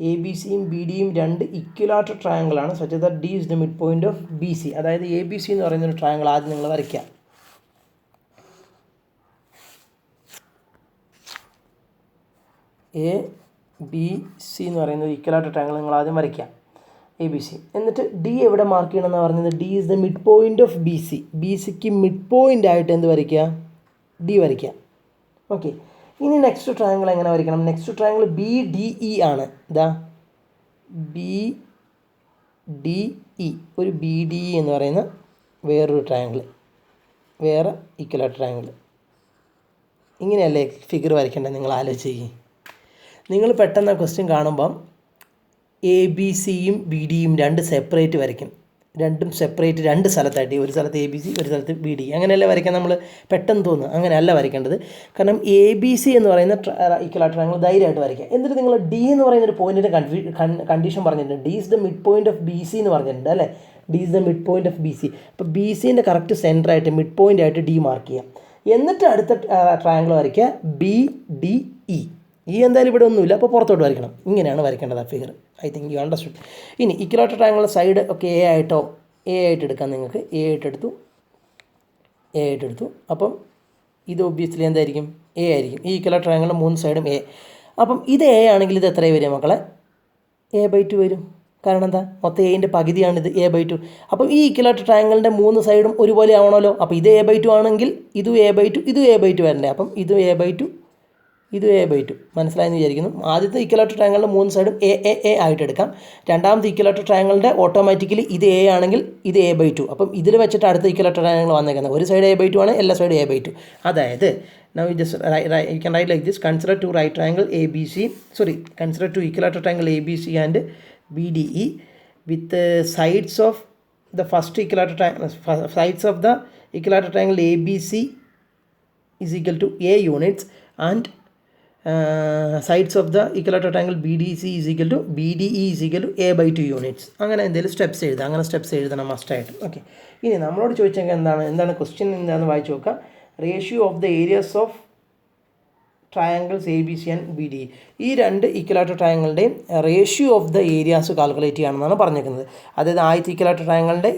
ABCയും BDയും 2 ഇക്വലാറ്റർ ട്രയാങ്കിൾ ആണ്. Such that D is the midpoint of BC. അതായത് ABC എന്ന് പറയുന്ന ഒരു triangle ആദ്യം നിങ്ങൾ വരയ്ക്കുക. ABC എന്ന് പറയുന്നത് ഇക്വലാറ്റർ ട്രയാങ്കിൾ നിങ്ങൾ ആദ്യം വരയ്ക്കുക, ABC. എന്നിട്ട് D എവിടെ മാർക്ക് ചെയ്യണമെന്നാണ് പറഞ്ഞത്? D is the midpoint of BC. BCക്ക് മിഡ് പോയിൻ്റ് ആയിട്ട് എന്ത് വരയ്ക്കുക? D വരയ്ക്കുക. ഓക്കെ, ഇനി നെക്സ്റ്റ് ട്രയാങ്കിൾ എങ്ങനെ വരയ്ക്കണം? നെക്സ്റ്റ് ട്രയാങ്കിൾ BDE ആണ്. ഇതാ BDE, ഒരു BDE എന്ന് പറയുന്ന വേറൊരു ട്രയാങ്കിൾ, വേറെ ഇക്വലാറ്റർ ട്രയാങ്കിൾ. ഇങ്ങനെയല്ലേ ഫിഗർ വരയ്ക്കേണ്ടത്? നിങ്ങൾ ആലോചിച്ച്. നിങ്ങൾ പെട്ടെന്ന് ക്വസ്റ്റ്യൻ കാണുമ്പം ABCയും BDയും 2 സെപ്പറേറ്റ് വരയ്ക്കും. രണ്ടും സെപ്പറേറ്റ് 2 സ്ഥലത്തായിട്ട്, ഒരു സ്ഥലത്ത് ABC ഒരു സ്ഥലത്ത് BD. അങ്ങനെയല്ല വരയ്ക്കാൻ നമ്മൾ പെട്ടെന്ന് തോന്നുന്നു. അങ്ങനെയല്ല വരയ്ക്കേണ്ടത്. കാരണം ABC എന്ന് പറയുന്ന ഇക്വലാറ്റർ ട്രയാങ്കിൾ ധൈര്യമായിട്ട് വരയ്ക്കുക. എന്നിട്ട് നിങ്ങൾ D എന്ന് പറയുന്ന ഒരു പോയിൻറ്റിൻ്റെ കണ്ടീഷൻ പറഞ്ഞിട്ടുണ്ട്. D is the mid point of BC എന്ന് പറഞ്ഞിട്ടുണ്ട് അല്ലേ? D is the mid point of BC. അപ്പോൾ BCൻ്റെ കറക്റ്റ് സെൻറ്ററായിട്ട് മിഡ് പോയിൻ്റ് ആയിട്ട് D മാർക്ക് ചെയ്യാം. എന്നിട്ട് അടുത്ത ട്രയാങ്കിൾ വരയ്ക്കുക BDE. എന്തായാലും ഇവിടെ ഒന്നുമില്ല, അപ്പോൾ പുറത്തോട്ട് വരയ്ക്കണം. ഇങ്ങനെയാണ് വരയ്ക്കേണ്ടത് ആ figure. I think you understood. ഇനി ഇക്വലാറ്റർ ട്രയാങ്കിളിൻ്റെ സൈഡ് ഒക്കെ A ആയിട്ട് എടുക്കാം. നിങ്ങൾക്ക് A ആയിട്ട് എടുത്തു. അപ്പം ഇത് ഒബ്വിയസ്ലി എന്തായിരിക്കും? A ആയിരിക്കും. ഈ ഇക്വലാറ്റർ ട്രയാങ്കിളിൻ്റെ 3 സൈഡും A. അപ്പം ഇത് A ആണെങ്കിൽ ഇത് എത്രയും വരും മക്കളെ? A/2 വരും. കാരണം എന്താ, മൊത്തം എയുടെ പകുതിയാണിത് A/2. അപ്പം ഈ ഇക്വലാറ്റർ ട്രയാങ്കിളിൻ്റെ 3 സൈഡും ഒരുപോലെ ആവണമല്ലോ. അപ്പോൾ ഇത് A/2 ആണെങ്കിൽ ഇതും A/2 ഇതും A/2 വരണ്ടേ. അപ്പം ഇതും A/2 ഇതും A/2. മനസ്സിലായെന്ന് വിചാരിക്കുന്നു. ആദ്യത്തെ ഇക്വലാറ്റർ ട്രയാങ്കിളിൻ്റെ 3 സൈഡും A ആയിട്ട് എടുക്കാം. രണ്ടാമത്തെ ഇക്വലാറ്റർ ട്രയാങ്കിളിൻ്റെ ഓട്ടോമാറ്റിക്കലി ഇത് A ആണെങ്കിൽ ഇത് A/2. അപ്പം ഇതിൽ വെച്ചിട്ട് അടുത്ത ഇക്വലാറ്റർ ട്രയാങ്കിൾ വന്നേക്കുന്നത് ഒരു സൈഡ് A/2 ആണ്, എല്ലാ സൈഡും A/2. അതായത് now you just you can write like this: consider two right triangle ABC, consider two equilateral triangle ABC and BDE with sides of the first equilateral triangle, sides of the equilateral triangle ABC is equal to A units and sides of the equilateral triangle BDE is equal to A/2 units. അങ്ങനെ എന്തെങ്കിലും steps എഴുതാം. അങ്ങനെ steps എഴുതണം മസ്റ്റായിട്ട്. Okay, ഇനി നമ്മളോട് ചോദിച്ചെങ്കിൽ എന്താണ് question എന്താണെന്ന് വായിച്ച് നോക്കാം. Ratio of the areas of triangles ABC and BDE. ഈ രണ്ട് ഇക്വലാറ്റർ ട്രയാങ്കിളുടെയും ratio of the areas calculate ചെയ്യാമെന്നാണ് പറഞ്ഞിരിക്കുന്നത്. അതായത് ആദ്യത്തെ ഇക്വലാറ്റർ ട്രയാങ്കിളിൻ്റെ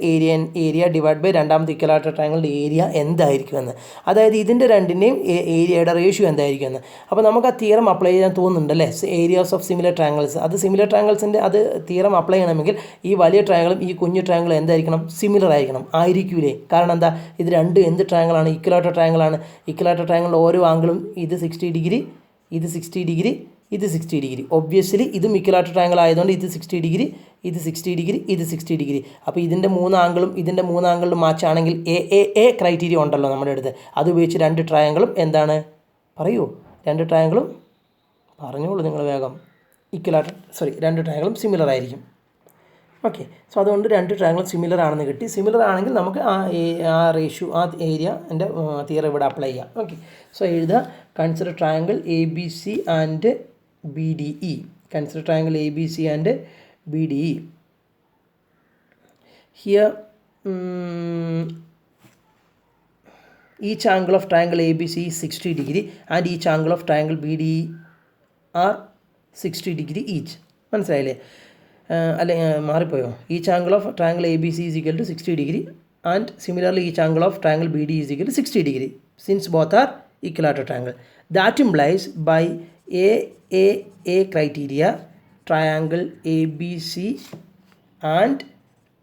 ഏരിയ ഡിവൈഡ് ബൈ രണ്ടാമത്തെ ഇക്വലാറ്റർ ട്രയാങ്കിളുടെ ഏരിയ എന്തായിരിക്കുമെന്ന്, അതായത് ഇതിൻ്റെ രണ്ടിൻ്റെയും ഏരിയയുടെ റേഷ്യോ എന്തായിരിക്കുമെന്ന്. അപ്പോൾ നമുക്ക് ആ തിയറം അപ്ലൈ ചെയ്യാൻ തോന്നുന്നുണ്ടല്ലേ, ഏരിയാസ് ഓഫ് സിമിലർ ട്രയാങ്കിൾസ്. അത് സിമിലർ ട്രയാങ്കിൾസിൻ്റെ അത് തിയറം അപ്ലൈ ചെയ്യണമെങ്കിൽ ഈ വലിയ ട്രയാങ്കിളും ഈ കുഞ്ഞു ട്രയാങ്കിളും എന്തായിരിക്കണം, സിമിലർ ആയിരിക്കണം. ആയിരിക്കൂലേ? കാരണം എന്താ, ഇത് രണ്ട് എന്ത് ട്രയാങ്കിളാണ്, ഇക്വലാറ്റർ ട്രയാങ്കിളാണ്. ഇക്വലാറ്റർ ട്രയാങ്കിളിൻ്റെ ഓരോ ആംഗിളും ഇത് 60 ഡിഗ്രി, ഇത് 60 ഡിഗ്രി, ഇത് 60 ഡിഗ്രി. ഒബ്വിയസ്ലി ഇതും ഇക്വലാറ്റർ ട്രയാങ്കിൾ ആയതുകൊണ്ട് ഇത് 60 ഡിഗ്രി, ഇത് 60 ഡിഗ്രി, ഇത് 60 ഡിഗ്രി. അപ്പോൾ ഇതിൻ്റെ 3 ആംഗിളും ഇതിൻ്റെ 3 ആംഗിളിലും മാച്ച് ആണെങ്കിൽ എ ക്രൈറ്റീരിയ ഉണ്ടല്ലോ നമ്മുടെ അടുത്ത്. അത് ഉപയോഗിച്ച് രണ്ട് ട്രയാങ്കിളും എന്താണ്, പറയൂ, രണ്ട് ട്രയാങ്കിളും പറഞ്ഞോളൂ നിങ്ങൾ വേഗം. രണ്ട് ട്രയാങ്കിളും സിമിലർ ആയിരിക്കും. ഓക്കെ, സോ അതുകൊണ്ട് രണ്ട് ട്രയാങ്കിളും സിമിലർ ആണെന്ന് കിട്ടി. സിമിലർ ആണെങ്കിൽ നമുക്ക് ആ റേഷ്യോ, ആ ഏരിയ എൻ്റെ തിയറി ഇവിടെ അപ്ലൈ ചെയ്യാം. ഓക്കെ, സോ എഴുതുക: consider triangle ABC and BDE. Consider triangle ABC and BDE. Here each angle of triangle ABC is 60 degree and each angle of triangle BDE are 60 degree each. മനസ്സിലായില്ലേ? അല്ലെ മാറിപ്പോയോ? Each angle of triangle ABC is equal to 60 degree and similarly each angle of triangle BDE is equal to 60 degree since both are equilateral triangle. That implies by A criteria triangle ABC and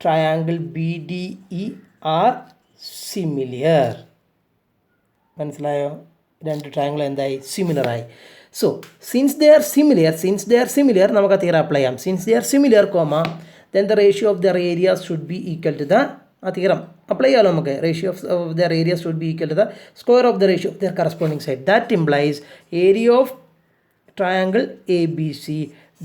triangle BDE are similar. മനസ്സിലായോ? രണ്ട് triangle എന്തായി, സിമിലറായി. So since they are similar നമുക്ക് ആ theorem apply ചെയ്യാം. Since they are similar, then the ratio of their areas should be equal to the, ആ theorem apply ചെയ്യാമല്ലോ നമുക്ക്. ratio of their areas should be equal to the square of the ratio of their corresponding side. That implies area of triangle ABC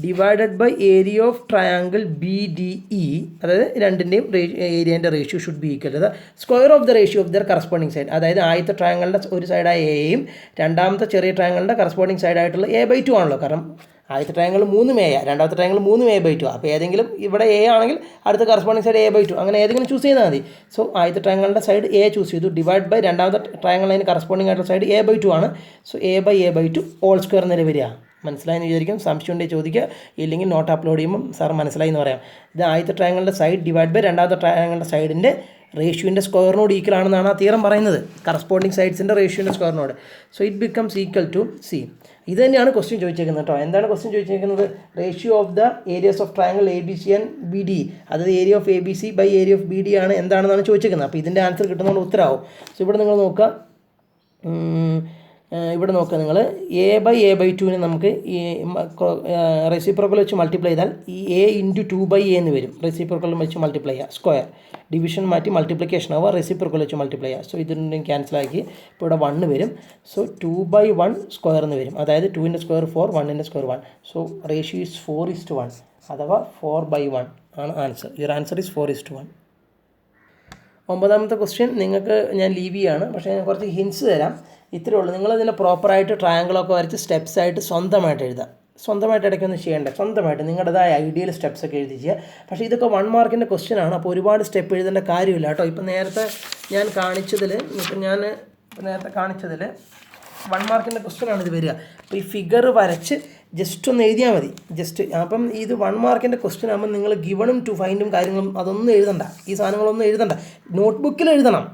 divided by area of triangle BDE, അതായത് രണ്ടിൻ്റെയും ഏരിയൻ്റെ ratio should be equal to the square of the ratio of there corresponding side. അതായത് ആദ്യത്തെ ട്രയാങ്കിളിൻ്റെ ഒരു സൈഡായ എയും രണ്ടാമത്തെ ചെറിയ ട്രയാങ്കിളിൻ്റെ corresponding സൈഡായിട്ടുള്ള A/2 ആണല്ലോ. കാരണം ആദ്യത്തെ ട്രയാങ്കിൾ 3 A, രണ്ടാമത്തെ ട്രയാങ്കിൾ 3 A/2. അപ്പോൾ ഏതെങ്കിലും ഇവിടെ A ആണെങ്കിൽ അടുത്ത കറസ്പോണ്ടിങ് സൈഡ് A/2, അങ്ങനെ ഏതെങ്കിലും ചൂസ് ചെയ്താൽ മതി. സോ ആദ്യത്തെ ട്രയാങ്കിളിൻ്റെ സൈഡ് A ചൂസ് ചെയ്തു, ഡിവൈഡ് ബൈ രണ്ടാമത്തെ ട്രയാങ്കിളിന് കറസ്പോണ്ടിങ് ആയിട്ടുള്ള സൈഡ് A/2 ആണ്. സോ A/A/2 ഹോൾ സ്ക്വയർ എന്നതിൽ വരിക. മനസ്സിലായെന്ന് വിചാരിക്കും. സംശയം ഉണ്ടെങ്കിൽ ചോദിക്കുക, ഇല്ലെങ്കിൽ നോട്ട് അപ്ലോഡ് ചെയ്യുമ്പം സാർ മനസ്സിലായി എന്ന് പറയാം. ഇത് ആദ്യത്തെ ട്രയാങ്കിളിൻ്റെ സൈഡ് ഡിവൈഡ് ബൈ രണ്ടാമത്തെ ട്രയാങ്കിളിൻ്റെ സൈഡിൻ്റെ റേഷ്യോൻ്റെ സ്ക്വയറിനോട് ഈക്വൽ ആണെന്നാണ് ആ തിയറം പറയുന്നത്, കറസ്പോണ്ടിങ് സൈഡ്സിൻ്റെ റേഷ്യോൻ്റെ സ്ക്വയറിനോട്. So it becomes equal to C. ഇത് തന്നെയാണ് ക്വസ്റ്റ്യൻ ചോദിച്ചേക്കുന്നത് കേട്ടോ. എന്താണ് ക്വസ്റ്റ്യൻ ചോദിച്ചേക്കുന്നത്? Ratio of the areas of triangle ABC and BDE, അതായത് area of ABC by area of BDE ആണ് എന്താണെന്നാണ് ചോദിച്ചേക്കുന്നത്. അപ്പോൾ ഇതിൻ്റെ ആൻസർ കിട്ടുന്നതുകൊണ്ട് ഉത്തരവാകും. സോ ഇവിടെ നിങ്ങൾ നോക്കുക, ഇവിടെ നോക്കുക നിങ്ങൾ, A/A/2 നമുക്ക് ഈ റെസിപ്രോക്കൽ വെച്ച് മൾട്ടിപ്ലൈ ചെയ്താൽ ഈ A × 2/A എന്ന് വരും. റെസിപ്രോക്കൽ വെച്ച് മൾട്ടിപ്ലൈ ചെയ്യുക, സ്ക്വയർ ഡിവിഷൻ മാറ്റി മൾട്ടിപ്ലിക്കേഷൻ ആവുക, റെസിപ്രോക്കൽ വെച്ച് മൾട്ടിപ്ലൈ ചെയ്യുക. സോ ഇതിൻ്റെ ക്യാൻസലാക്കി ഇപ്പോൾ ഇവിടെ 1 വരും. സോ 2/1 സ്ക്വയർ എന്ന് വരും. അതായത് 2ൻ്റെ സ്ക്വയർ 4, 1ൻ്റെ സ്ക്വയർ 1. സോ റേഷ്യോ ഈസ് 4:1 അഥവാ 4/1 ആണ് ആൻസർ. Your answer is 4:1. 9ാമത്തെ ക്വസ്റ്റ്യൻ നിങ്ങൾക്ക് ഞാൻ ലീവ് ചെയ്യാണ്, പക്ഷേ ഞാൻ കുറച്ച് ഹിൻസ് തരാം. ഇത്രയേ ഉള്ളൂ. നിങ്ങളിതിനെ പ്രോപ്പറായിട്ട് ട്രയാങ്കിളൊക്കെ വരച്ച് സ്റ്റെപ്സായിട്ട് സ്വന്തമായിട്ട് എഴുതാം. സ്വന്തമായിട്ട് ഇടയ്ക്കൊന്നും ചെയ്യേണ്ട, സ്വന്തമായിട്ട് നിങ്ങളുടേതായ ഐഡിയൽ സ്റ്റെപ്സൊക്കെ എഴുതി ചെയ്യുക. പക്ഷേ ഇതൊക്കെ 1 മാർക്കിൻ്റെ ക്വസ്റ്റ്യൻ ആണ്, അപ്പോൾ ഒരുപാട് സ്റ്റെപ്പ് എഴുതേണ്ട കാര്യമില്ല കേട്ടോ. ഇപ്പം നേരത്തെ ഞാൻ കാണിച്ചതിൽ 1 മാർക്കിൻ്റെ ക്വസ്റ്റ്യൻ ആണ് ഇത് വരിക. അപ്പോൾ ഈ ഫിഗർ വരച്ച് ജസ്റ്റ് ഒന്ന് എഴുതിയാൽ മതി. അപ്പം ഇത് 1 മാർക്കിൻ്റെ ക്വസ്റ്റ്യൻ ആകുമ്പോൾ നിങ്ങൾ ഗിവണും ടു ഫൈൻഡും കാര്യങ്ങളും അതൊന്നും എഴുതണ്ട, ഈ സാധനങ്ങളൊന്നും എഴുതണ്ട. നോട്ട്ബുക്കിൽ എഴുതണം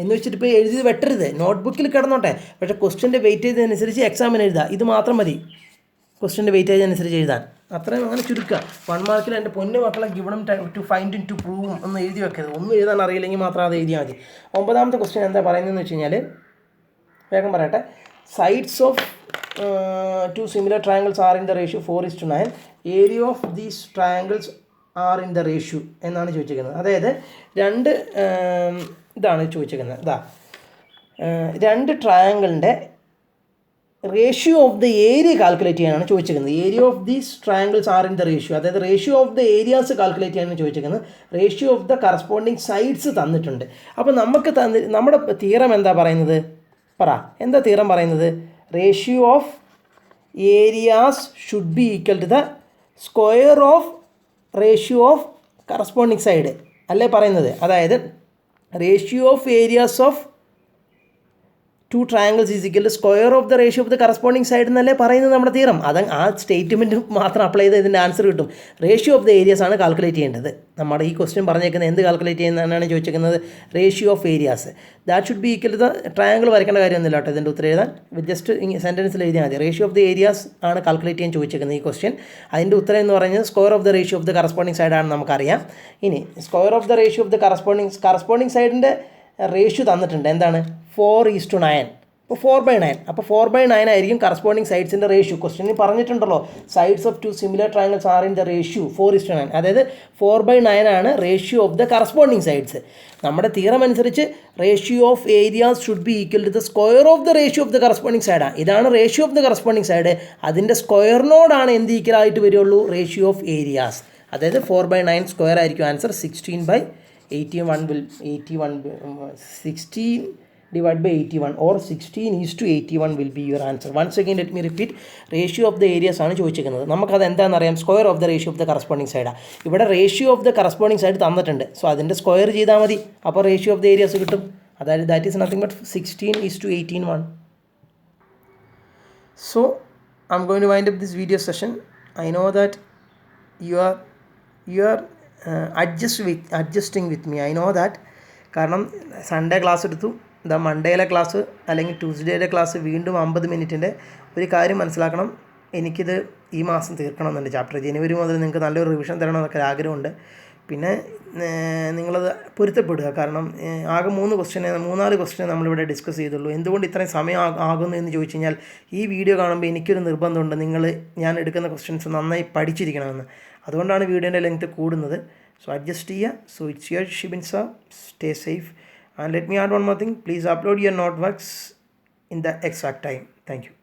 എന്ന് വെച്ചിട്ട് ഇപ്പോൾ എഴുതി വെട്ടരുത്, നോട്ട്ബുക്കിൽ കിടന്നോട്ടെ. പക്ഷേ ക്വസ്റ്റ്യൻ്റെ വെയിറ്റേജ് അനുസരിച്ച് എക്സാമിന് എഴുതുക. ഇത് മാത്രം മതി ക്വസ്റ്റ്യൻ്റെ വെയിറ്റേജ് അനുസരിച്ച് എഴുതാൻ. അത്രയും അങ്ങനെ ചുരുക്കുക. 1 മാർക്കിൽ എൻ്റെ പൊന്നു മക്കളെ ഗിവണം ടു ഫൈൻഡ് ടു പ്രൂവും ഒന്ന് എഴുതി വെക്കരുത്. ഒന്നും എഴുതാൻ അറിയില്ലെങ്കിൽ മാത്രം അത് എഴുതിയാൽ മതി. 9ാമത്തെ ക്വസ്റ്റ്യൻ എന്താ പറയുന്നതെന്ന് വെച്ച് കഴിഞ്ഞാൽ വേഗം പറയട്ടെ. Sides of 2 similar triangles are in the ratio 4:9. Area of these triangles are in the ratio എന്നാണ് ചോദിച്ചിരിക്കുന്നത്. അതായത് ഇതാണ് ചോദിച്ചിരിക്കുന്നത്. 2 ട്രയാങ്കിളിൻ്റെ ratio of the area calculate ചെയ്യാനാണ് ചോദിച്ചിരിക്കുന്നത്. Area of these triangles are in the ratio, അതായത് ratio of the areas calculate ചെയ്യാനാണ് ചോദിച്ചിരിക്കുന്നത്. Ratio of the corresponding sides തന്നിട്ടുണ്ട്. അപ്പോൾ നമുക്ക് നമ്മുടെ തിയറം എന്താ പറയുന്നത്? എന്താ തിയറം പറയുന്നത്? Ratio of areas should be equal to the square of ratio of corresponding side അല്ലേ പറയുന്നത്? അതായത് ratio of areas of 2 triangles is equal to square of the ratio of the corresponding side എന്നല്ലേ പറയുന്നത് നമ്മുടെ theorem. ആ statement മാത്രം apply ചെയ്ത് ഇതിൻ്റെ ആൻസർ കിട്ടും. റേഷ്യോ ഓഫ് ദ ഏരിയാസ് ആണ് കാൽക്കുലേറ്റ് ചെയ്യേണ്ടത്. നമ്മുടെ ഈ ക്വസ്റ്റ്യൻ പറഞ്ഞേക്കുന്നത് എന്ത് കാൽക്കുലേറ്റ് ചെയ്യുന്നതാണ് ചോദിച്ചിരിക്കുന്നത്? Ratio of areas. That should be equal to the triangle വരയ്ക്കേണ്ട കാര്യമൊന്നുമില്ല കേട്ടോ. ഇതിൻ്റെ ഉത്തരം എഴുതാൻ ജസ്റ്റ് സെൻറ്റൻസിൽ എഴുതിയാൽ മതി. റേഷ്യോ ഓഫ് ദ ഏരിയാസ് ആണ് കാൽക്കുലേറ്റ് ചെയ്യാൻ ചോദിച്ചിരിക്കുന്നത് ഈ ക്വസ്റ്റ്യൻ. അതിൻ്റെ ഉത്തരം എന്ന് പറയുന്നത് square of the ratio of the corresponding side ആണെന്ന് നമുക്കറിയാം. ഇനി square of the ratio of the corresponding സൈഡിൻ്റെ ratio തന്നിട്ടുണ്ട്. എന്താണ്? 4:9. അപ്പോൾ 4/9. അപ്പോൾ 4/9 ആയിരിക്കും കറസ്പോണ്ടിങ് സൈഡ്സിൻ്റെ റേഷ്യോ. ക്വസ്റ്റ്യനിൽ പറഞ്ഞിട്ടുണ്ടല്ലോ sides of 2 similar triangles are in the ratio 4:9. അതായത് 4/9 ആണ് ratio of the corresponding sides. നമ്മുടെ തിയറം അനുസരിച്ച് ratio of areas should be equal to the square of the ratio of the corresponding സൈഡാണ്. ഇതാണ് ratio of the corresponding side. അതിൻ്റെ സ്ക്വയറിനോടാണ് എന്ത് ഈക്വലായിട്ട് വരുള്ളൂ? Ratio of areas. അതായത് 4/9 സ്ക്വയർ ആയിരിക്കും answer. 16 divided by 81 or 16:81 will be your answer. Once again let me repeat, ratio of the areas ആണ് ചോദിച്ചിരിക്കുന്നത്. നമുക്കത് എന്താണെന്ന് അറിയാം. Square of the ratio of the corresponding സൈഡാണ്. ഇവിടെ ratio of the corresponding side തന്നിട്ടുണ്ട്. സോ അതിൻ്റെ സ്ക്വയർ ചെയ്താൽ മതി. അപ്പോൾ റേഷ്യോ ഓഫ് ദ ഏരിയാസ് കിട്ടും. അതായത് that is nothing but 16:18. So I'm going to wind up this video session. I know that you are adjusting with me. I know that. കാരണം Sunday class എടുത്തു, മൺഡേയിലെ class അല്ലെങ്കിൽ ട്യൂസ്ഡേയിലെ class വീണ്ടും 50 മിനിറ്റിൻ്റെ. ഒരു കാര്യം മനസ്സിലാക്കണം, എനിക്കിത് ഈ മാസം തീർക്കണമെന്നുണ്ട് ചാപ്റ്റർ. ജനുവരി മുതൽ നിങ്ങൾക്ക് നല്ലൊരു റിവിഷൻ തരണമെന്നൊക്കെ ആഗ്രഹമുണ്ട്. പിന്നെ നിങ്ങളത് പൊരുത്തപ്പെടുക. കാരണം ആകെ 3-4 ക്വസ്റ്റ്യൻ നമ്മളിവിടെ ഡിസ്കസ് ചെയ്തുള്ളൂ. എന്തുകൊണ്ട് ഇത്രയും സമയം ആകുന്നു എന്ന് ചോദിച്ചു കഴിഞ്ഞാൽ ഈ വീഡിയോ കാണുമ്പോൾ എനിക്കൊരു നിർബന്ധമുണ്ട്, ഞാൻ എടുക്കുന്ന ക്വസ്റ്റ്യൻസ് നന്നായി പഠിച്ചിരിക്കണമെന്ന്. അതുകൊണ്ടാണ് വീഡിയോൻ്റെ ലെങ്ത് കൂടുന്നത്. സോ അഡ്ജസ്റ്റ് ചെയ്യുക. So it's your Shibin sir. Stay safe. And let me add one more thing. Please upload your noteworks in the exact time. Thank you.